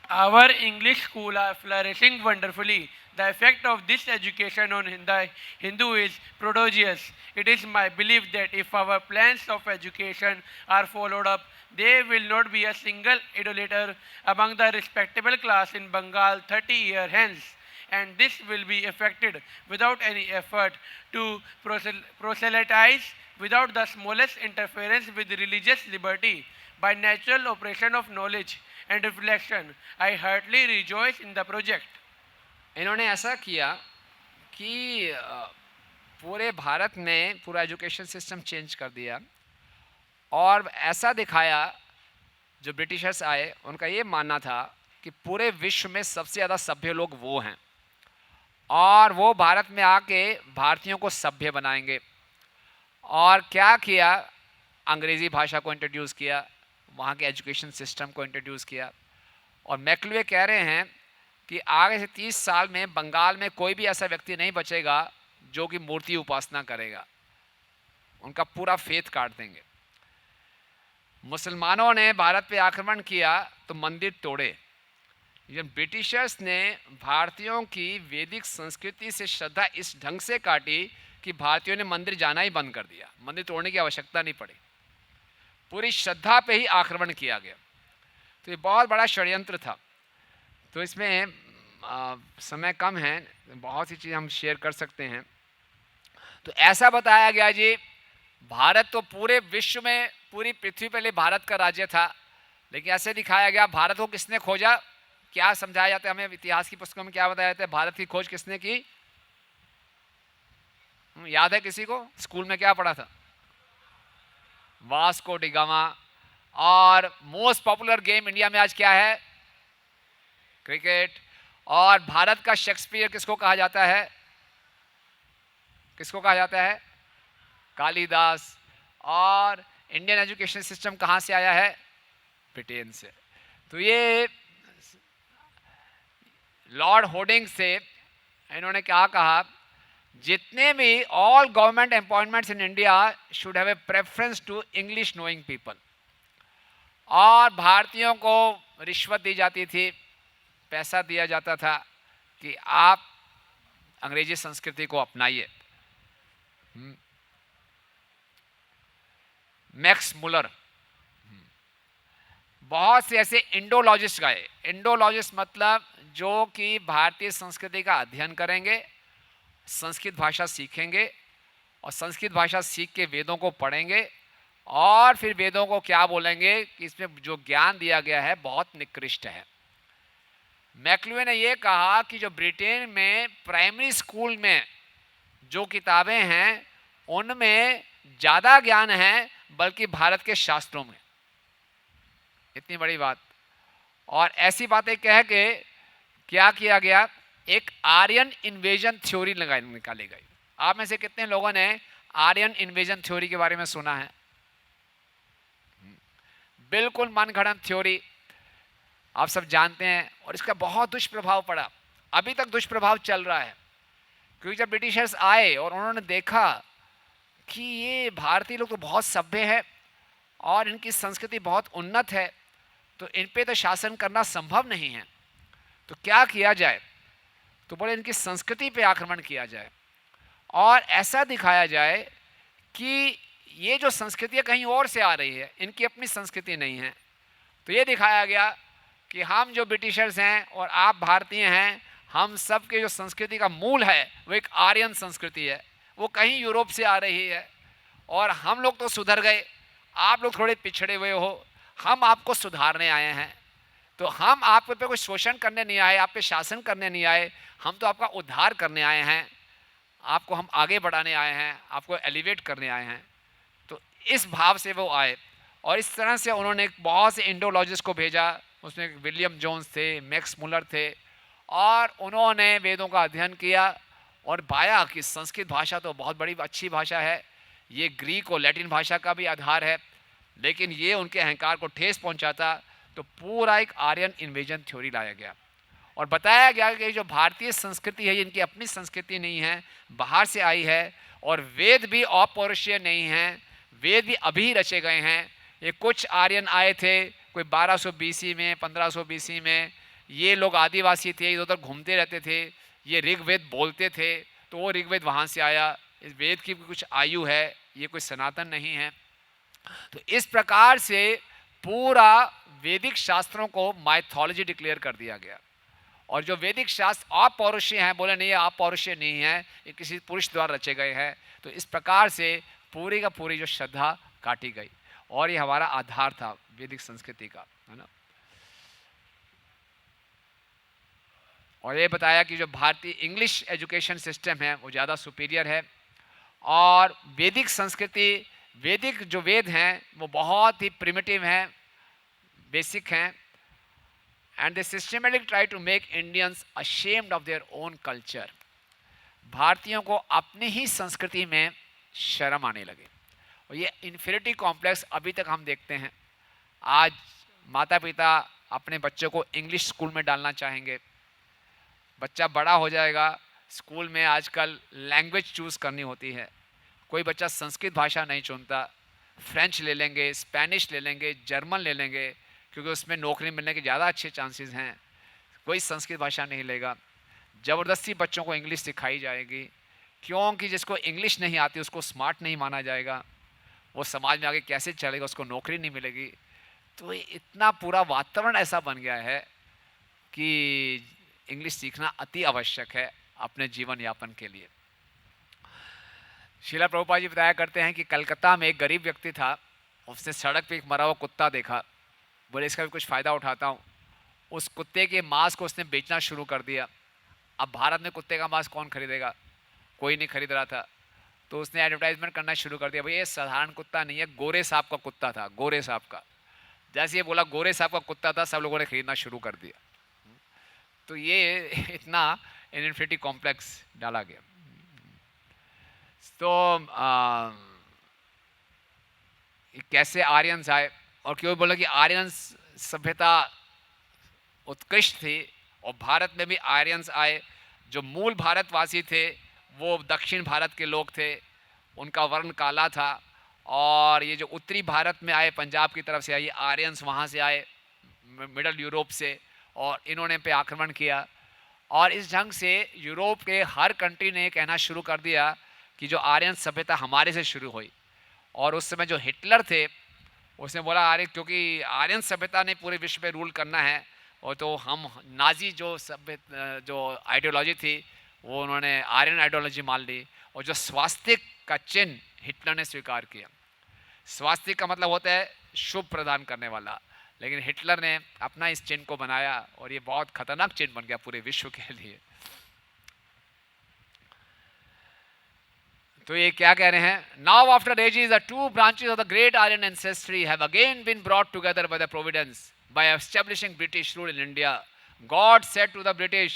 Our English school are flourishing wonderfully. The effect of this education on the Hindu is prodigious. It is my belief that if our plans of education are followed up, there will not be a single idolater among the respectable class in Bengal 30 years hence. And this will be effected without any effort to proselytize, without the smallest interference with religious liberty, by natural operation of knowledge and reflection. I heartily rejoice in the project. इन्होंने ऐसा किया कि पूरे भारत में पूरा एजुकेशन सिस्टम चेंज कर दिया और ऐसा दिखाया, जो ब्रिटिशर्स आए उनका ये मानना था कि पूरे विश्व में सबसे ज़्यादा सभ्य लोग वो हैं और वो भारत में आके भारतीयों को सभ्य बनाएंगे। और क्या किया, अंग्रेज़ी भाषा को इंट्रोड्यूस किया, वहाँ के एजुकेशन सिस्टम को इंट्रोड्यूस किया। और मैक्लुहे कह रहे हैं कि आगे से 30 साल में बंगाल में कोई भी ऐसा व्यक्ति नहीं बचेगा जो कि मूर्ति उपासना करेगा, उनका पूरा फेथ काट देंगे। मुसलमानों ने भारत पे आक्रमण किया तो मंदिर तोड़े। जब ब्रिटिशर्स ने भारतीयों की वैदिक संस्कृति से श्रद्धा इस ढंग से काटी कि भारतीयों ने मंदिर जाना ही बंद कर दिया, मंदिर तोड़ने की आवश्यकता नहीं पड़ी, पूरी श्रद्धा पे ही आक्रमण किया गया। तो ये बहुत बड़ा षड्यंत्र था। तो इसमें समय कम है, बहुत सी चीज़ हम शेयर कर सकते हैं। तो ऐसा बताया गया जी, भारत तो पूरे विश्व में, पूरी पृथ्वी पर भारत का राज्य था, लेकिन ऐसे दिखाया गया भारत को किसने खोजा, क्या समझाया जाता है हमें इतिहास की पुस्तकों में, क्या बताया जाता है, भारत की खोज किसने की? याद है किसी को? स्कूल में क्या पढ़ा था? Vasco D gamma. और मोस्ट पॉपुलर गेम इंडिया में आज क्या है? क्रिकेट। और भारत का शेक्सपियर किसको कहा जाता है? किसको कहा जाता है? कालिदास। और इंडियन एजुकेशन सिस्टम कहाँ से आया है? ब्रिटेन से। तो ये लॉर्ड होर्डिंग से इन्होंने क्या कहा, जितने भी all government appointments in India should have a preference to English knowing people. और भारतीयों को रिश्वत दी जाती थी, पैसा दिया जाता था कि आप अंग्रेजी संस्कृति को अपनाइए। मैक्स मुलर, बहुत से ऐसे इंडोलॉजिस्ट गए। इंडोलॉजिस्ट मतलब जो कि भारतीय संस्कृति का अध्ययन करेंगे, संस्कृत भाषा सीखेंगे और संस्कृत भाषा सीख के वेदों को पढ़ेंगे और फिर वेदों को क्या बोलेंगे कि इसमें जो ज्ञान दिया गया है बहुत निकृष्ट है। मैक्लुहे ने यह कहा कि जो ब्रिटेन में प्राइमरी स्कूल में जो किताबें हैं उनमें ज़्यादा ज्ञान है बल्कि भारत के शास्त्रों में। इतनी बड़ी बात। और ऐसी बातें कह के क्या किया गया, एक आर्यन इन्वेजन थ्योरी निकाली गई। आप में से कितने लोगों ने आर्यन इन्वेजन थ्योरी के बारे में सुना है? बिल्कुल मनगढ़ंत थ्योरी, आप सब जानते हैं। और इसका बहुत दुष्प्रभाव पड़ा, अभी तक दुष्प्रभाव चल रहा है। क्योंकि जब ब्रिटिशर्स आए और उन्होंने देखा कि ये भारतीय लोग तो बहुत सभ्य है और इनकी संस्कृति बहुत उन्नत है, तो इन पे तो शासन करना संभव नहीं है, तो क्या किया जाए? तो बोले इनकी संस्कृति पे आक्रमण किया जाए और ऐसा दिखाया जाए कि ये जो संस्कृति कहीं और से आ रही है, इनकी अपनी संस्कृति नहीं है। तो ये दिखाया गया कि हम जो ब्रिटिशर्स हैं और आप भारतीय हैं, हम सब के जो संस्कृति का मूल है वो एक आर्यन संस्कृति है, वो कहीं यूरोप से आ रही है। और हम लोग तो सुधर गए, आप लोग थोड़े पिछड़े हुए हो, हम आपको सुधारने आए हैं। तो हम आप पे कोई शोषण करने नहीं आए, आप पे शासन करने नहीं आए, हम तो आपका उद्धार करने आए हैं, आपको हम आगे बढ़ाने आए हैं, आपको एलिवेट करने आए हैं। तो इस भाव से वो आए और इस तरह से उन्होंने बहुत से इंडोलॉजिस्ट को भेजा। उसमें विलियम जोन्स थे, मैक्स मुलर थे, और उन्होंने वेदों का अध्ययन किया और पाया कि संस्कृत भाषा तो बहुत बड़ी अच्छी भाषा है, ये ग्रीक और लैटिन भाषा का भी आधार है, लेकिन ये उनके अहंकार को ठेस पहुंचाता। तो पूरा एक आर्यन इन्वेजन थ्योरी लाया गया और बताया गया कि जो भारतीय संस्कृति है इनकी अपनी संस्कृति नहीं है, बाहर से आई है। और वेद भी अपौरुषीय नहीं हैं, वेद भी अभी रचे गए हैं। ये कुछ आर्यन आए थे कोई 1200 BC में, 1500 BC में। ये लोग आदिवासी थे, इधर उधर घूमते रहते थे, ये ऋग्वेद बोलते थे, तो वो ऋग्वेद वहाँ से आया। इस वेद की कुछ आयु है, ये कोई सनातन नहीं है। तो इस प्रकार से पूरा वैदिक शास्त्रों को माइथोलॉजी डिक्लेयर कर दिया गया। और जो वैदिक शास्त्र अपौरुषीय हैं, बोले नहीं ये अपौरुषीय नहीं है, ये किसी पुरुष द्वारा रचे गए हैं। तो इस प्रकार से पूरी का पूरी जो श्रद्धा काटी गई और ये हमारा आधार था वैदिक संस्कृति का, है ना। और ये बताया कि जो भारतीय इंग्लिश एजुकेशन सिस्टम है वो ज़्यादा सुपीरियर है और वैदिक संस्कृति, वैदिक जो वेद हैं वो बहुत ही प्रिमिटिव हैं, बेसिक हैं। And they systematically try to make Indians ashamed of their own culture. भारतीयों को अपनी ही संस्कृति में शर्म आने लगे। और ये इन्फीरियरिटी कॉम्प्लेक्स अभी तक हम देखते हैं। आज माता पिता अपने बच्चों को इंग्लिश स्कूल में डालना चाहेंगे, बच्चा बड़ा हो जाएगा, स्कूल में आजकल लैंग्वेज चूज़ करनी होती है, कोई बच्चा संस्कृत भाषा नहीं चुनता, फ्रेंच ले लेंगे, स्पेनिश ले लेंगे, जर्मन ले लेंगे, क्योंकि उसमें नौकरी मिलने के ज़्यादा अच्छे चांसेस हैं। कोई संस्कृत भाषा नहीं लेगा। ज़बरदस्ती बच्चों को इंग्लिश सिखाई जाएगी, क्योंकि जिसको इंग्लिश नहीं आती उसको स्मार्ट नहीं माना जाएगा, वो समाज में आगे कैसे चलेगा, उसको नौकरी नहीं मिलेगी। तो इतना पूरा वातावरण ऐसा बन गया है कि इंग्लिश सीखना अति आवश्यक है अपने जीवन यापन के लिए। श्रीला प्रभुपाद जी बताया करते हैं कि कलकत्ता में एक गरीब व्यक्ति था, उसने सड़क पे एक मरा हुआ कुत्ता देखा, बोले इसका भी कुछ फ़ायदा उठाता हूँ। उस कुत्ते के मांस को उसने बेचना शुरू कर दिया। अब भारत में कुत्ते का मांस कौन खरीदेगा, कोई नहीं खरीद रहा था, तो उसने एडवर्टाइजमेंट करना शुरू कर दिया, भाई ये साधारण कुत्ता नहीं है, गोरे साहब का कुत्ता था, गोरे साहब का। जैसे ये बोला गोरे साहब का कुत्ता था, सब लोगों ने खरीदना शुरू कर दिया। तो ये इतना इन्फीरियरिटी कॉम्प्लेक्स डाला गया। तो कैसे आर्यंस आए, और क्यों बोला कि आर्यंस सभ्यता उत्कृष्ट थी, और भारत में भी आर्यंस आए। जो मूल भारतवासी थे वो दक्षिण भारत के लोग थे, उनका वर्ण काला था, और ये जो उत्तरी भारत में आए, पंजाब की तरफ से आए, ये आर्यंस वहाँ से आए मिडल यूरोप से, और इन्होंने पे आक्रमण किया। और इस ढंग से यूरोप के हर कंट्री ने कहना शुरू कर दिया कि जो आर्यन सभ्यता हमारे से शुरू हुई। और उस समय जो हिटलर थे उसने बोला अरे क्योंकि आर्यन सभ्यता ने पूरे विश्व पे रूल करना है, और तो हम नाजी जो जो आइडियोलॉजी थी वो उन्होंने आर्यन आइडियोलॉजी मान ली, और जो स्वास्तिक का चिन्ह हिटलर ने स्वीकार किया। स्वास्तिक का मतलब होता है शुभ प्रदान करने वाला, लेकिन हिटलर ने अपना इस चिन्ह को बनाया, और ये बहुत खतरनाक चिन्ह बन गया पूरे विश्व के लिए। तो ये क्या कह रहे हैं, now after ages the two branches of the great Aryan ancestry have again been brought together by the providence by establishing British rule in India. God said to the British,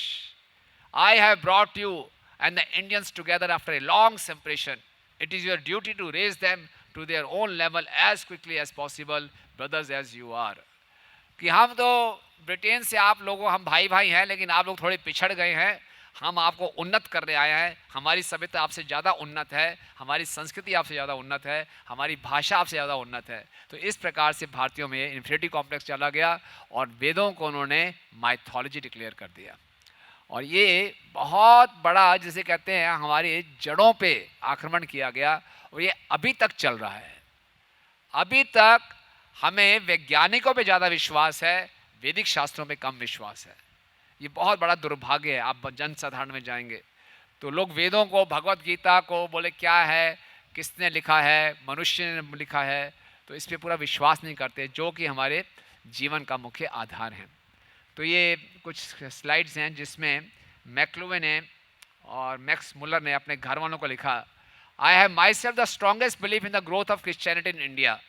I have brought you and the Indians together after a long separation. It is your duty to raise them to their own level as quickly as possible, brothers as you are. कि हम तो ब्रिटेन से आप लोगों, हम भाई भाई हैं, लेकिन आप लोग थोड़े पिछड़ गए हैं, हम आपको उन्नत करने आए हैं। हमारी सभ्यता आपसे ज़्यादा उन्नत है, हमारी संस्कृति आपसे ज़्यादा उन्नत है, हमारी भाषा आपसे ज़्यादा उन्नत है। तो इस प्रकार से भारतीयों में इन्फीरियरिटी कॉम्प्लेक्स चला गया, और वेदों को उन्होंने माइथोलॉजी डिक्लेयर कर दिया। और ये बहुत बड़ा, जिसे कहते हैं, हमारी जड़ों पे आक्रमण किया गया, और ये अभी तक चल रहा है। अभी तक हमें वैज्ञानिकों पे ज़्यादा विश्वास है, वैदिक शास्त्रों पे कम विश्वास है। ये बहुत बड़ा दुर्भाग्य है। आप जनसाधारण में जाएंगे तो लोग वेदों को, भगवत गीता को बोले क्या है, किसने लिखा है, मनुष्य ने लिखा है, तो इस पर पूरा विश्वास नहीं करते, जो कि हमारे जीवन का मुख्य आधार है। तो ये कुछ स्लाइड्स हैं जिसमें मैक्लुवे ने और मैक्स मुलर ने अपने घर वालों को लिखा, I have myself the strongest belief in the growth of Christianity in India.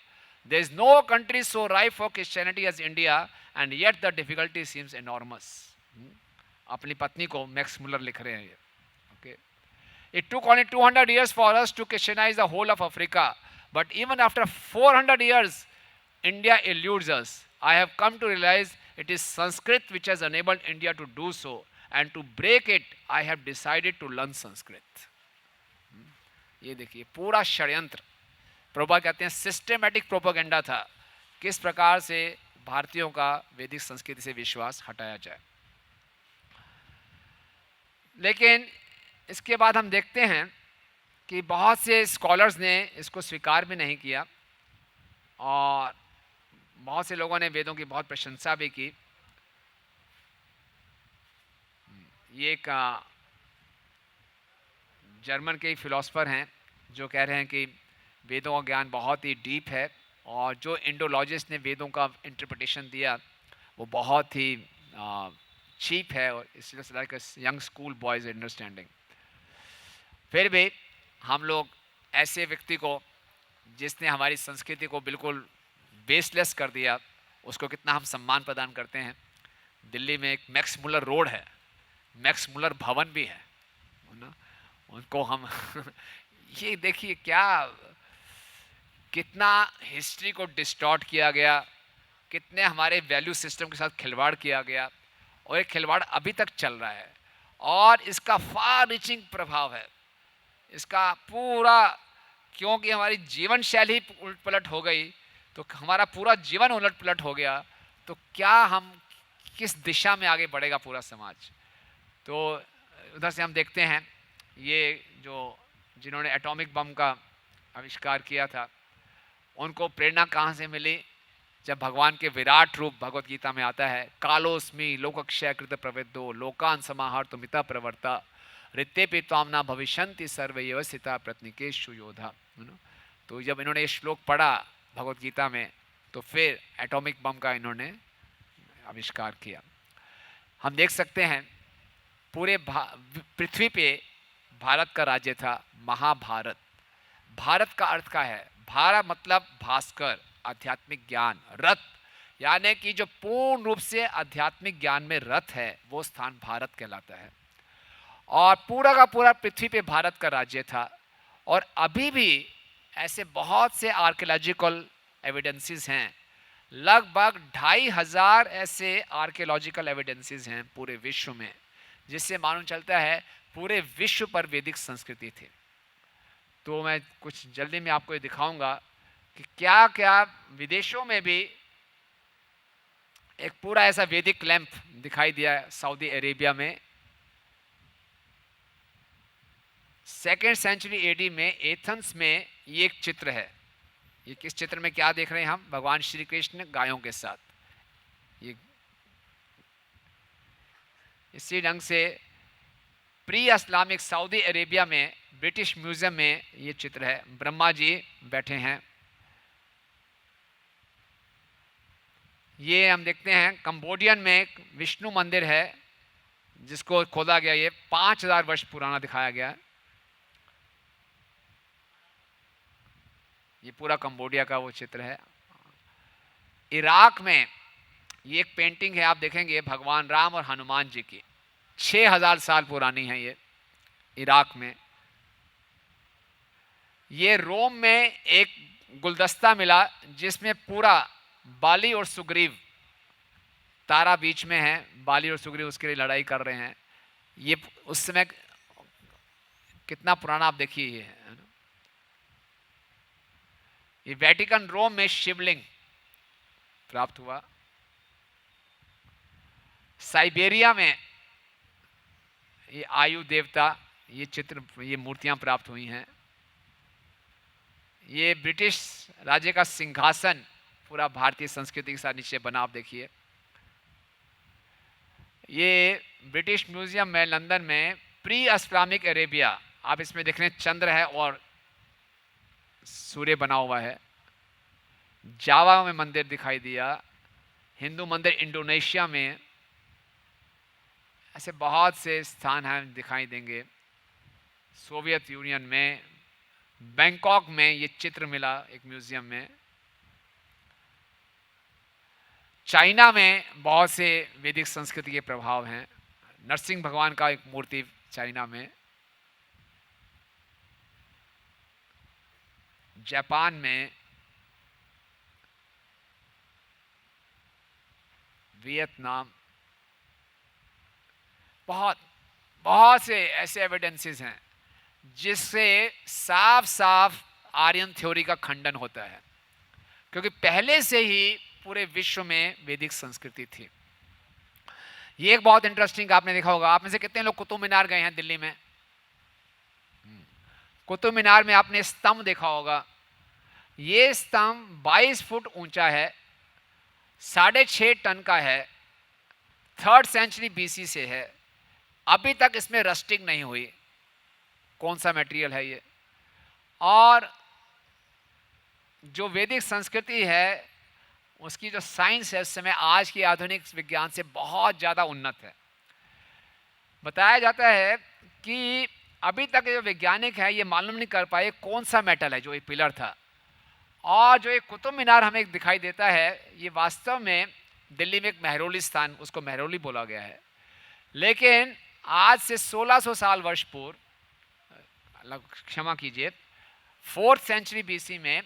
There is no country so ripe for Christianity as India and yet the difficulty seems enormous. अपनी पत्नी को मैक्स मुलर लिख रहे हैं ये. Okay, it took only 200 years for us to Christianize the whole of Africa, but even after 400 years India eludes us. I have come to realize it is Sanskrit which has enabled India to do so, and to break it I have decided to learn Sanskrit. ये देखिए पूरा षड्यंत्र, प्रभुपाद कहते हैं सिस्टेमेटिक प्रोपेगेंडा था, किस प्रकार से भारतीयों का वैदिक संस्कृति से विश्वास हटाया जाए. लेकिन इसके बाद हम देखते हैं कि बहुत से स्कॉलर्स ने इसको स्वीकार भी नहीं किया, और बहुत से लोगों ने वेदों की बहुत प्रशंसा भी की. ये एक जर्मन के फिलोसफर हैं जो कह रहे हैं कि वेदों का ज्ञान बहुत ही डीप है, और जो इंडोलॉजिस्ट ने वेदों का इंटरप्रिटेशन दिया वो बहुत ही चीप है, और इसलिए like young school boys understanding. फिर भी हम लोग ऐसे व्यक्ति को जिसने हमारी संस्कृति को बिल्कुल बेसलेस कर दिया, उसको कितना हम सम्मान प्रदान करते हैं. दिल्ली में एक मैक्स मुलर रोड है, मैक्स मुलर भवन भी है ना, उनको हम ये देखिए क्या कितना हिस्ट्री को डिस्टॉर्ट किया गया, कितने हमारे वैल्यू सिस्टम के साथ खिलवाड़ किया गया, और ये खिलवाड़ अभी तक चल रहा है और इसका फार रीचिंग प्रभाव है इसका पूरा, क्योंकि हमारी जीवन शैली उलट पलट हो गई तो हमारा पूरा जीवन उलट पलट हो गया, तो क्या हम किस दिशा में आगे बढ़ेगा पूरा समाज। तो उधर से हम देखते हैं ये जो जिन्होंने एटॉमिक बम का आविष्कार किया था, उनको प्रेरणा कहाँ से मिली, जब भगवान के विराट रूप भगवत गीता में आता है, कालोस्मि लोकक्षय कृत प्रविद्धो लोकान समाहर्तुम मिता प्रवर्ता ऋतेपि त्वाम न भविष्यन्ति सर्वैव स्थिता प्रत्यनीकेषु योधा। तो जब इन्होंने ये श्लोक पढ़ा भगवत गीता में, तो फिर एटॉमिक बम का इन्होंने आविष्कार किया। हम देख सकते हैं पूरे पृथ्वी पे भारत का राज्य था महाभारत। भारत का अर्थ क्या है, भारत मतलब भास्कर, आध्यात्मिक ज्ञान, रथ, यानी कि जो पूर्ण रूप से आध्यात्मिक ज्ञान में रथ है वो स्थान भारत कहलाता है। और पूरा का पूरा पृथ्वी पे भारत का राज्य था। और अभी भी ऐसे बहुत से आर्कियोलॉजिकल एविडेंसेस हैं, लगभग 2500 ऐसे आर्कियोलॉजिकल एविडेंसेस हैं पूरे विश्व में, जिससे मालूम चलता है पूरे विश्व पर वैदिक संस्कृति थी। तो मैं कुछ जल्दी में आपको ये दिखाऊंगा कि क्या क्या विदेशों में भी एक पूरा ऐसा वैदिक लैंप दिखाई दिया है। सऊदी अरेबिया में 2nd सेंचुरी एडी में एथेंस में ये एक चित्र है। ये किस चित्र में क्या देख रहे हैं हम, भगवान श्री कृष्ण गायों के साथ। ये इसी ढंग से प्री इस्लामिक सऊदी अरेबिया में ब्रिटिश म्यूजियम में ये चित्र है, ब्रह्मा जी बैठे हैं। ये हम देखते हैं कंबोडियन में एक विष्णु मंदिर है जिसको खोदा गया, ये 5000 वर्ष पुराना दिखाया गया है। ये पूरा कंबोडिया का वो चित्र है। इराक में ये एक पेंटिंग है, आप देखेंगे भगवान राम और हनुमान जी की, 6000 साल पुरानी है ये, इराक में। ये रोम में एक गुलदस्ता मिला जिसमें पूरा बाली और सुग्रीव, तारा बीच में है, बाली और सुग्रीव उसके लिए लड़ाई कर रहे हैं। ये उस समय कितना पुराना आप देखिए ये है। ये वेटिकन रोम में शिवलिंग प्राप्त हुआ। साइबेरिया में ये आयु देवता, ये चित्र, ये मूर्तियां प्राप्त हुई हैं। ये ब्रिटिश राज्य का सिंहासन पूरा भारतीय संस्कृति के साथ नीचे बना, आप देखिए। ये ब्रिटिश म्यूजियम में लंदन में प्री इस्लामिक अरेबिया, आप इसमें देख रहे हैं चंद्र है और सूर्य बना हुआ है। जावा में मंदिर दिखाई दिया, हिंदू मंदिर इंडोनेशिया में, ऐसे बहुत से स्थान हैं दिखाई देंगे। सोवियत यूनियन में, बैंकॉक में ये चित्र मिला एक म्यूजियम में। चाइना में बहुत से वैदिक संस्कृति के प्रभाव हैं। नरसिंह भगवान का एक मूर्ति चाइना में। जापान में, वियतनाम, बहुत से ऐसे एविडेंसेस हैं जिससे साफ साफ आर्यन थ्योरी का खंडन होता है, क्योंकि पहले से ही पूरे विश्व में वैदिक संस्कृति थी। ये एक बहुत इंटरेस्टिंग आपने देखा होगा, आप में से कितने लोग कुतुब मीनार गए हैं दिल्ली में? कुतुब मीनार में आपने स्तंभ देखा होगा। ये स्तंभ 22 फुट ऊंचा है, 6.5 टन का है, 3rd सेंचुरी BC से है। अभी तक इसमें रस्टिंग नहीं हुई। कौन सा मटेरियल है ये? और जो वैदिक संस्कृति है उसकी जो साइंस है उस समय आज की आधुनिक विज्ञान से बहुत ज़्यादा उन्नत है। बताया जाता है कि अभी तक जो वैज्ञानिक है ये मालूम नहीं कर पाए कौन सा मेटल है जो ये पिलर था। और जो एक कुतुब मीनार हमें एक दिखाई देता है, ये वास्तव में दिल्ली में एक महरौली स्थान, उसको महरौली बोला गया है। लेकिन आज से 1600 साल वर्ष पूर्व, क्षमा कीजिए, 4th सेंचुरी BC में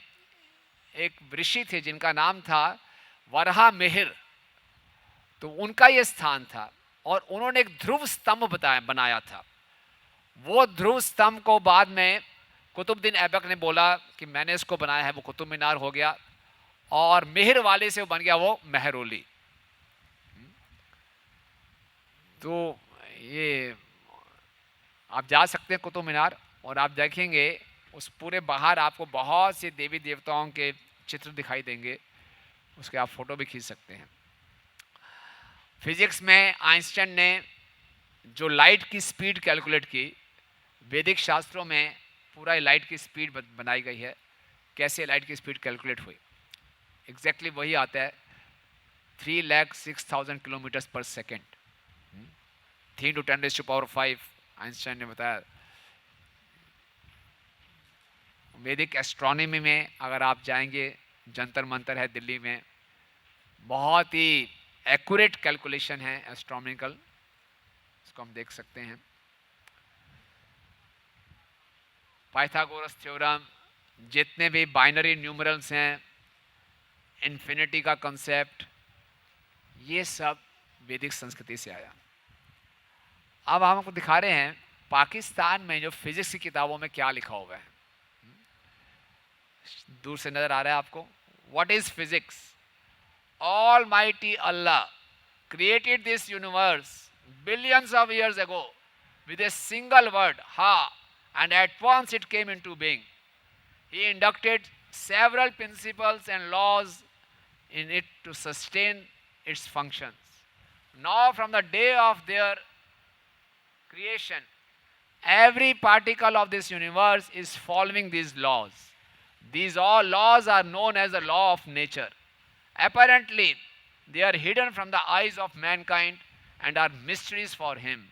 एक ऋषि थे जिनका नाम था वराह मिहिर, तो उनका ये स्थान था और उन्होंने एक ध्रुव स्तंभ बनाया था। वो ध्रुव स्तंभ को बाद में कुतुबुद्दीन ऐबक ने बोला कि मैंने इसको बनाया है, वो कुतुब मीनार हो गया, और मिहिर वाले से वो बन गया वो मेहरौली। तो ये आप जा सकते हैं कुतुब मीनार और आप देखेंगे उस पूरे बाहर आपको बहुत से देवी देवताओं के चित्र दिखाई देंगे, उसके आप फोटो भी खींच सकते हैं। फिजिक्स में आइंस्टाइन ने जो लाइट की स्पीड कैलकुलेट की, वैदिक शास्त्रों में पूरा लाइट की स्पीड बनाई गई है, कैसे लाइट की स्पीड कैलकुलेट हुई, एग्जैक्टली वही आता है 3,06,000 किलोमीटर पर सेकेंड, 3 to 10⁵ आइंस्टाइन ने बताया। वैदिक एस्ट्रोनॉमी में अगर आप जाएंगे, जंतर मंतर है दिल्ली में, बहुत ही एक्यूरेट कैलकुलेशन है एस्ट्रोनॉमिकल, इसको हम देख सकते हैं। पाइथागोरस थ्योरम, जितने भी बाइनरी न्यूमरल्स हैं, इन्फिनिटी का कंसेप्ट, ये सब वैदिक संस्कृति से आया। अब हम आपको दिखा रहे हैं पाकिस्तान में जो फिजिक्स की किताबों में क्या लिखा हुआ है। दूर से नजर आ रहा है आपको, what is physics? Almighty Allah created this universe billions of years ago with a single word, Ha, and at once it came into being. He inducted several principles and laws in it to sustain its functions. Now, from the day of their creation, every particle of this universe is following these laws. These all laws are known as the law of nature. Apparently, they are hidden from the eyes of mankind and are mysteries for him.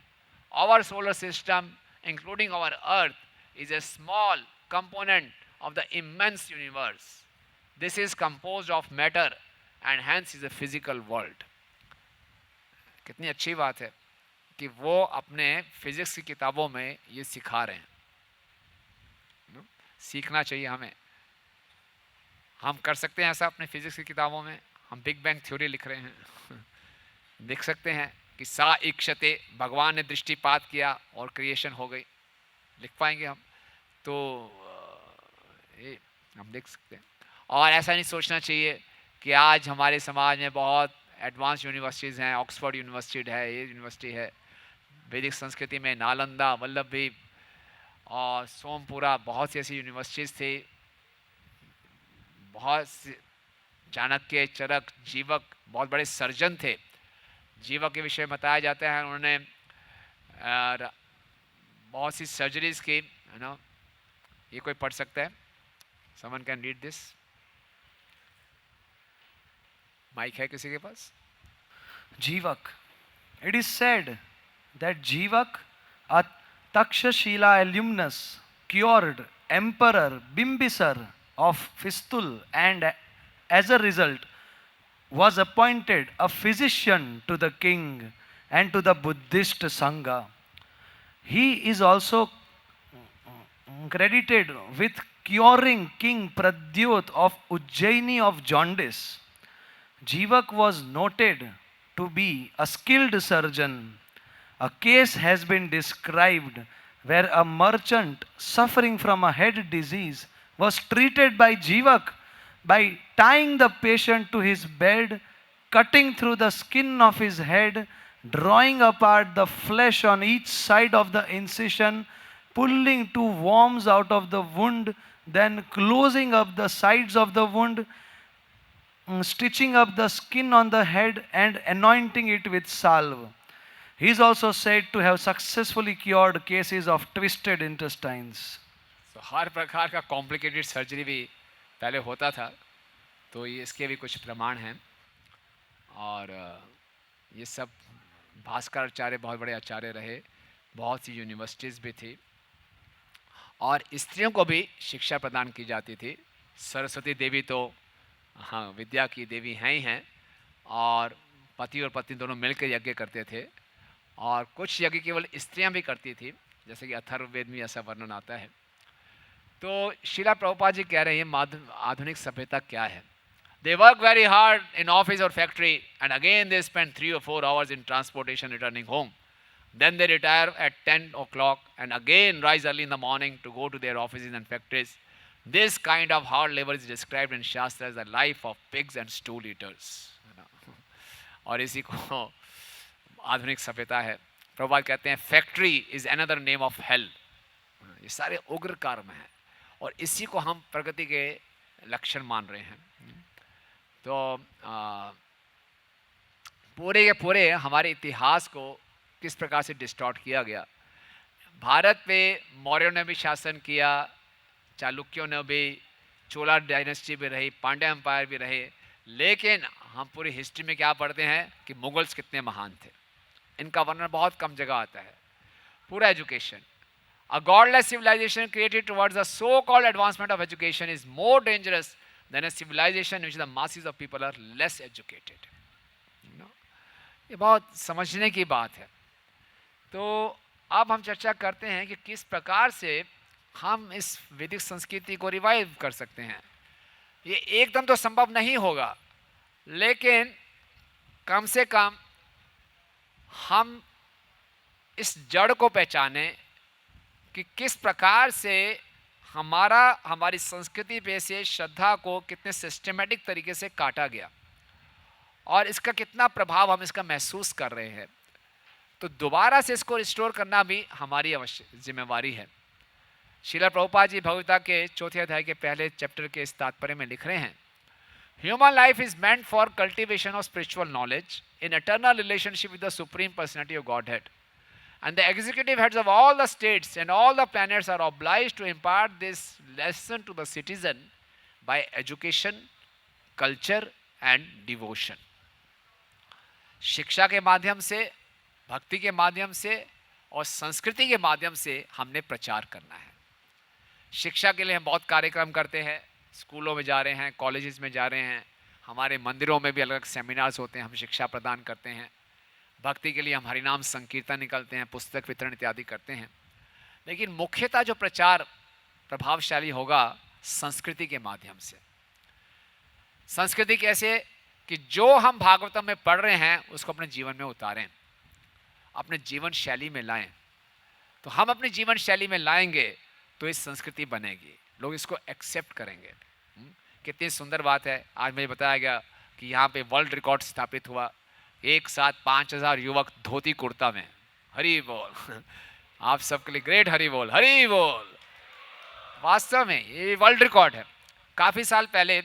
Our solar system, including our Earth, is a small component of the immense universe. This is composed of matter and hence is a physical world. कितनी अच्छी बात है कि वो अपने फिजिक्स की किताबों में ये सिखा रहे हैं। सीखना चाहिए हमें। हम कर सकते हैं ऐसा अपने फिजिक्स की किताबों में। हम बिग बैंग थ्योरी लिख रहे हैं देख सकते हैं कि सा इक्षते, भगवान ने दृष्टिपात किया और क्रिएशन हो गई, लिख पाएंगे हम। तो ये हम देख सकते हैं। और ऐसा नहीं सोचना चाहिए कि आज हमारे समाज में बहुत एडवांस यूनिवर्सिटीज़ हैं, ऑक्सफोर्ड यूनिवर्सिटी है, ये यूनिवर्सिटी है। वैदिक संस्कृति में नालंदा, वल्लभी और सोमपुरा, बहुत सी ऐसी यूनिवर्सिटीज़ थी। बहुत सी, चाणक्य, चरक, जीवक बहुत बड़े सर्जन थे। जीवक के विषय में बताया जाता है उन्होंने बहुत सी सर्जरीज की, है ना। ये कोई पढ़ सकता है? Someone can read this? Mic है किसी के पास? Jivak. It is said that Jivak, a Takshashila alumnus, cured Emperor Bimbisar of fistule and as a result was appointed a physician to the king and to the Buddhist Sangha. He is also credited with curing King Pradyut of Ujjaini of jaundice. Jivak was noted to be a skilled surgeon. A case has been described where a merchant suffering from a head disease was treated by Jivak by tying the patient to his bed, cutting through the skin of his head, drawing apart the flesh on each side of the incision, pulling two worms out of the wound, then closing up the sides of the wound, stitching up the skin on the head and anointing it with salve. He is also said to have successfully cured cases of twisted intestines. तो हर प्रकार का कॉम्प्लिकेटेड सर्जरी भी पहले होता था, तो ये इसके भी कुछ प्रमाण हैं। और ये सब भास्कर आचार्य बहुत बड़े आचार्य रहे, बहुत सी यूनिवर्सिटीज़ भी थी और स्त्रियों को भी शिक्षा प्रदान की जाती थी। सरस्वती देवी तो हाँ विद्या की देवी हैं ही हैं, और पति और पत्नी दोनों मिलकर यज्ञ करते थे, और कुछ यज्ञ केवल स्त्रियां भी करती थी, जैसे कि अथर्ववेद में ऐसा वर्णन आता है। तो शिला प्रभुपाद जी कह रहे हैं आधुनिक सभ्यता क्या है. They work very hard in office or factory, and again they spend 3 or 4 hours in transportation returning home. Then they retire at 10 o'clock and again rise early in the morning to go to their offices and factories. This kind of hard labor is described in Shastra as the life of pigs and stool eaters. और इसी को आधुनिक सभ्यता है. प्रभुपाद कहते हैं factory is another name of hell. ये सारे उग्र कर्म हैं और इसी को हम प्रगति के लक्षण मान रहे हैं. तो पूरे के पूरे हमारे इतिहास को किस प्रकार से डिस्टॉर्ट किया गया. भारत पे मौर्यों ने भी शासन किया, चालुक्यों ने भी, चोला डायनेस्टी भी रही, पांड्या एम्पायर भी रहे, लेकिन हम पूरी हिस्ट्री में क्या पढ़ते हैं कि मुगल्स कितने महान थे. इनका वर्णन बहुत कम जगह आता है. पूरा education, a godless civilization created towards the so-called advancement of education is more dangerous than a civilization in which the masses of people are less educated. ये बहुत समझने की बात है. तो अब हम चर्चा करते हैं कि किस प्रकार से हम इस वैदिक संस्कृति को रिवाइव कर सकते हैं. ये एकदम तो संभव नहीं होगा, लेकिन कम से कम हम इस जड़ को पहचाने कि किस प्रकार से हमारी संस्कृति पे से श्रद्धा को कितने सिस्टमेटिक तरीके से काटा गया और इसका कितना प्रभाव हम इसका महसूस कर रहे हैं. तो दोबारा से इसको रिस्टोर करना भी हमारी जिम्मेवारी है. श्रील प्रभुपाद जी भगवद्गीता के 4th अध्याय के पहले चैप्टर के इस तात्पर्य में लिख रहे हैं, human life is meant for cultivation of spiritual knowledge in eternal relationship with the supreme personality of godhead. And the executive heads of all the states and all the planets are obliged to impart this lesson to the citizen by education, culture and devotion. शिक्षा के माध्यम से, भक्ति के माध्यम से और संस्कृति के माध्यम से हमने प्रचार करना है. शिक्षा के लिए हम बहुत कार्यक्रम करते हैं, स्कूलों में जा रहे हैं, कॉलेजेस में जा रहे हैं, हमारे मंदिरों में भी अलग अलग सेमिनार्स होते हैं, हम शिक्षा प्रदान करते हैं. भक्ति के लिए हम हरिनाम संकीर्तन निकलते हैं, पुस्तक वितरण इत्यादि करते हैं. लेकिन मुख्यतः जो प्रचार प्रभावशाली होगा संस्कृति के माध्यम से. संस्कृति कैसे कि जो हम भागवतम में पढ़ रहे हैं उसको अपने जीवन में उतारें, अपने जीवन शैली में लाएं. तो हम अपनी जीवन शैली में लाएंगे तो इस संस्कृति बनेगी, लोग इसको एक्सेप्ट करेंगे. कितनी सुंदर बात है. आज मुझे बताया गया कि यहाँ पे वर्ल्ड रिकॉर्ड स्थापित हुआ. एक साथ 5000 युवक धोती कुर्ता में. हरि बोल. आप सबके लिए ग्रेट हरि बोल, हरि बोल. वास्तव में ये वर्ल्ड रिकॉर्ड है. काफ़ी साल पहले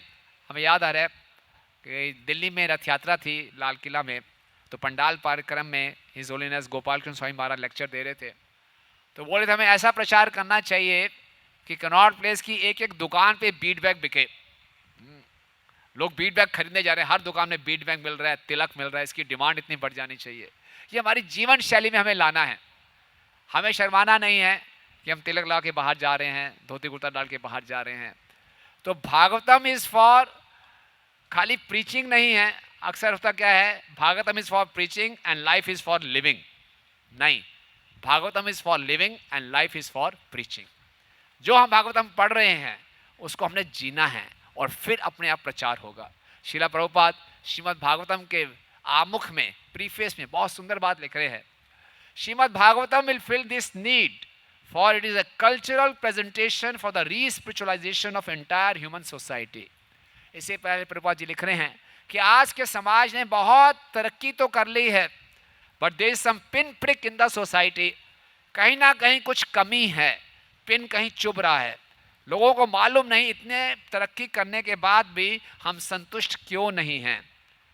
हमें याद आ रहा है कि दिल्ली में रथ यात्रा थी लाल किला में, तो पंडाल कार्यक्रम में his holiness Gopal Krishna Swami Maharaj lecture दे रहे थे. तो बोले थे हमें ऐसा प्रचार करना चाहिए कि कनॉट प्लेस की एक एक दुकान पे बीट बैग बिके. लोग बीट बैग खरीदने जा रहे हैं, हर दुकान में बीट बैग मिल रहा है, तिलक मिल रहा है, इसकी डिमांड इतनी बढ़ जानी चाहिए. ये हमारी जीवन शैली में हमें लाना है. हमें शर्माना नहीं है कि हम तिलक लगा के बाहर जा रहे हैं, धोती कुर्ता डाल के बाहर जा रहे हैं. तो भागवतम इज फॉर खाली प्रीचिंग नहीं है. अक्सर होता क्या है, Bhagavatam is for preaching and life is for living. नहीं, Bhagavatam is for living and life is for preaching. जो हम भागवतम पढ़ रहे हैं उसको हमने जीना है और फिर अपने आप प्रचार होगा. श्रील प्रभुपाद श्रीमद् भागवतम के आमुख में, प्रीफेस में बहुत सुंदर बात लिख रहे हैं. Srimad Bhagavatam will fill this need for it is a cultural presentation for the respiritualization of entire human society. इससे पहले प्रभुपाद जी लिख रहे हैं कि आज के समाज ने बहुत तरक्की तो कर ली है, but there is some pin prick in the society. कहीं ना कहीं कुछ कमी है, पिन कहीं चुभ रहा है. लोगों को मालूम नहीं इतने तरक्की करने के बाद भी हम संतुष्ट क्यों नहीं हैं.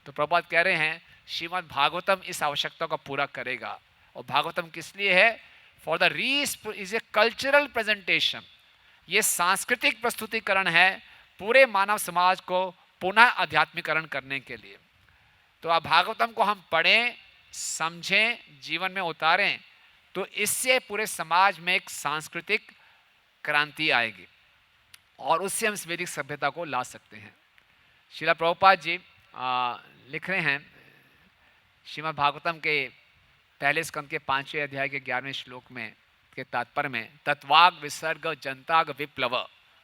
तो प्रभुपाद कह रहे हैं श्रीमद् भागवतम इस आवश्यकता को पूरा करेगा. और भागवतम किस लिए है? For the is a cultural presentation. ये सांस्कृतिक प्रस्तुतिकरण है पूरे मानव समाज को पुनः आध्यात्मिकरण करने के लिए. तो अब भागवतम को हम पढ़ें, समझें, जीवन में उतारें, तो इससे पूरे समाज में एक सांस्कृतिक क्रांति आएगी और उससे हम इस वैदिक सभ्यता को ला सकते हैं. श्रील प्रभुपाद जी लिख रहे हैं श्रीमद् भागवतम के पहले स्कंद के 5वें अध्याय के 11वें श्लोक में के तात्पर्य में तत्वाग विसर्ग जनताग विप्लव,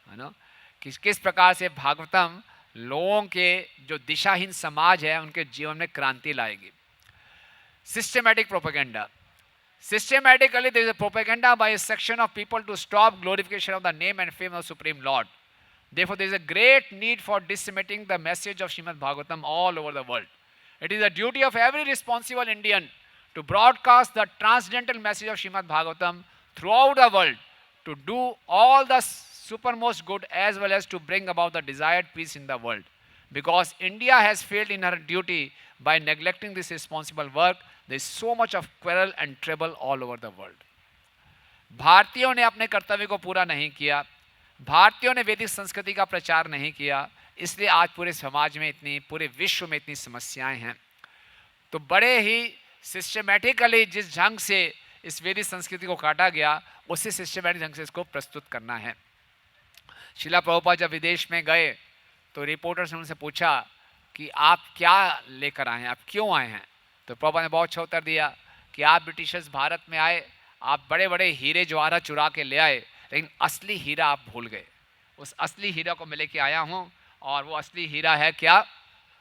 है ना, किस प्रकार से भागवतम लोगों के जो दिशाहीन समाज है उनके जीवन में क्रांति लाएगी। Systematic propaganda, systematically there is a propaganda by a section of people to stop glorification of the name and fame of Supreme Lord. Therefore there is a great need for disseminating the message of Srimad Bhagavatam all over the world. It is the duty of every responsible Indian to broadcast the transcendental message of Srimad Bhagavatam throughout the world, to do all the supermost good as well as to bring about the desired peace in the world. Because India has failed in her duty by neglecting this responsible work, there is so much of quarrel and trouble all over the world. भारतीयों ने अपने कर्तव्य को पूरा नहीं किया, भारतीयों ने वैदिक संस्कृति का प्रचार नहीं किया, इसलिए आज पूरे समाज में इतनी, पूरे विश्व में इतनी समस्याएं हैं। तो बड़े ही सिस्टमैटिकली जिस ढंग से इस वैदिक संस्कृति को काटा गया, उसी सिस्टमैटिक ढंग से इसको प्रस्तुत करना है। शिला प्रभुपाद जब विदेश में गए तो रिपोर्टर्स ने उनसे पूछा कि आप क्या लेकर आए हैं, आप क्यों आए हैं? तो प्रभुपाद ने बहुत अच्छा उत्तर दिया कि आप ब्रिटिशर्स भारत में आए, आप बड़े बड़े हीरे जवाहरात चुरा के ले आए, लेकिन असली हीरा आप भूल गए। उस असली हीरा को मैं लेके आया हूँ, और वो असली हीरा है क्या?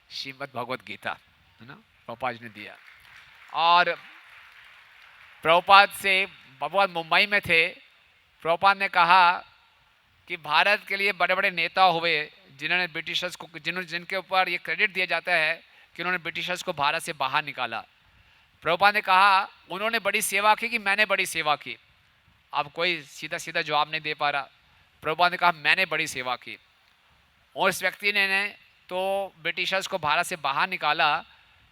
श्रीमद् भगवत गीता, है ना, प्रभुपाद ने दिया। और प्रभुपाद से, प्रभुपाद मुंबई में थे, प्रभुपाद ने कहा कि भारत के लिए बड़े बड़े नेता हुए जिन्होंने ब्रिटिशर्स को, जिनके ऊपर ये क्रेडिट दिया जाता है कि उन्होंने ब्रिटिशर्स को भारत से बाहर निकाला। प्रभुपाद ने कहा उन्होंने बड़ी सेवा की कि मैंने बड़ी सेवा की? अब कोई सीधा सीधा जवाब नहीं दे पा रहा। प्रभुपाद ने कहा मैंने बड़ी सेवा की, और इस व्यक्ति ने तो ब्रिटिशर्स को भारत से बाहर निकाला,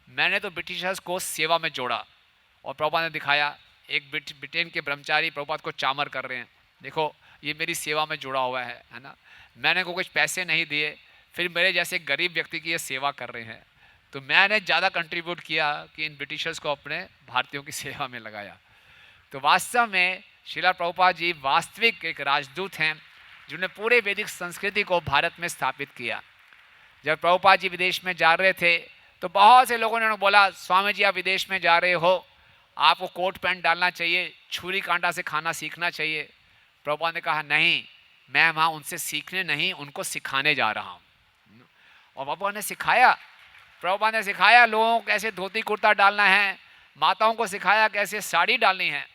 मैंने तो ब्रिटिशर्स को सेवा में जोड़ा। और प्रभुपाद ने दिखाया, एक ब्रिटेन के ब्रह्मचारी प्रभुपाद को चामर कर रहे हैं, देखो ये मेरी सेवा में जुड़ा हुआ है ना, मैंने को कुछ पैसे नहीं दिए, फिर मेरे जैसे गरीब व्यक्ति की ये सेवा कर रहे हैं। तो मैंने ज़्यादा कंट्रीब्यूट किया कि इन ब्रिटिशर्स को अपने भारतीयों की सेवा में लगाया। तो वास्तव में श्रीला प्रभुपाद जी वास्तविक एक राजदूत हैं जिन्होंने पूरे वैदिक संस्कृति को भारत में स्थापित किया। जब प्रभुपाद जी विदेश में जा रहे थे तो बहुत से लोगों ने बोला, स्वामी जी आप विदेश में जा रहे हो, आपको कोट पैंट डालना चाहिए, छुरी कांटा से खाना सीखना चाहिए। प्रभुपाद ने कहा नहीं, मैं वहाँ उनसे सीखने नहीं, उनको सिखाने जा रहा हूँ। और प्रभुपाद ने सिखाया, प्रभुपाद ने सिखाया लोगों को कैसे धोती कुर्ता डालना है, माताओं को सिखाया कैसे साड़ी डालनी है।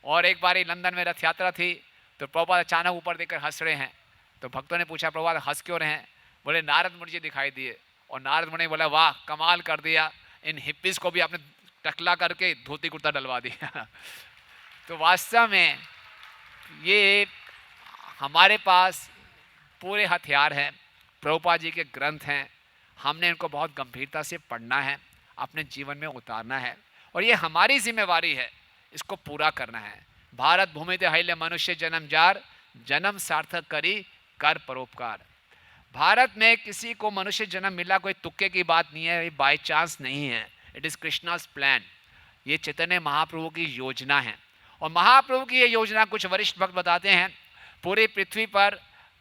और एक बार लंदन में रथ यात्रा थी तो प्रभुपाद अचानक ऊपर देखकर हंस रहे हैं। तो भक्तों ने पूछा प्रभुपाद हंस क्यों रहे हैं? बोले नारद मुनि जी दिखाई दिए। और नारद मुनि बोला वाह कमाल कर दिया, इन हिप्पीज़ को भी आपने टकला करके धोती कुर्ता डलवा दिया। तो वास्तव में ये हमारे पास पूरे हथियार हैं, प्रभुपाद जी के ग्रंथ हैं, हमने इनको बहुत गंभीरता से पढ़ना है, अपने जीवन में उतारना है, और ये हमारी जिम्मेवारी है, इसको पूरा करना है। भारत भूमि ते हल्य मनुष्य जन्म जार, जन्म सार्थक करी कर परोपकार। भारत में किसी को मनुष्य जन्म मिला कोई तुक्के की बात नहीं है, ये बाय चांस नहीं है, इट इज़ कृष्णास प्लान। ये चैतन्य महाप्रभु की योजना है, और महाप्रभु की ये योजना कुछ वरिष्ठ भक्त बताते हैं, पूरी पृथ्वी पर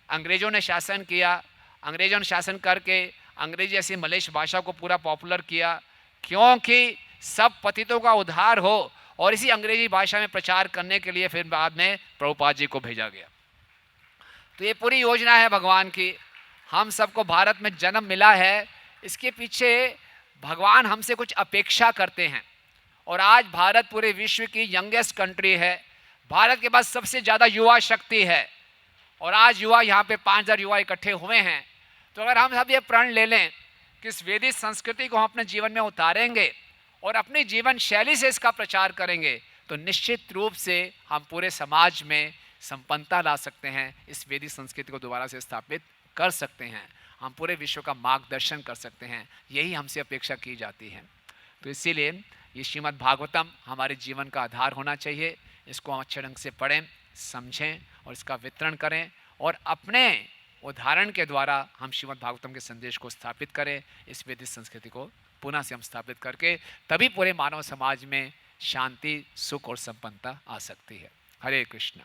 अंग्रेज़ों ने शासन किया, अंग्रेज़ों ने शासन करके अंग्रेजी जैसी मलेश भाषा को पूरा पॉपुलर किया, क्योंकि सब पतितों का उद्धार हो, और इसी अंग्रेजी भाषा में प्रचार करने के लिए फिर बाद में प्रभुपाद जी को भेजा गया। तो ये पूरी योजना है भगवान की। हम सबको भारत में जन्म मिला है, इसके पीछे भगवान हमसे कुछ अपेक्षा करते हैं। और आज भारत पूरे विश्व की यंगेस्ट कंट्री है, भारत के पास सबसे ज़्यादा युवा शक्ति है, और आज युवा यहाँ पे 5000 युवा इकट्ठे हुए हैं। तो अगर हम सब ये प्रण ले लें कि इस वैदिक संस्कृति को हम अपने जीवन में उतारेंगे और अपनी जीवन शैली से इसका प्रचार करेंगे, तो निश्चित रूप से हम पूरे समाज में संपन्नता ला सकते हैं, इस वैदिक संस्कृति को दोबारा से स्थापित कर सकते हैं, हम पूरे विश्व का मार्गदर्शन कर सकते हैं, यही हमसे अपेक्षा की जाती है। तो इसीलिए ये श्रीमद् भागवतम हमारे जीवन का आधार होना चाहिए, इसको हम अच्छे ढंग से पढ़ें, समझें और इसका वितरण करें, और अपने उदाहरण के द्वारा हम श्रीमद् भागवतम के संदेश को स्थापित करें, इस वैदिक संस्कृति को पुनः से हम स्थापित करके तभी पूरे मानव समाज में शांति, सुख और संपन्नता आ सकती है। हरे कृष्णा।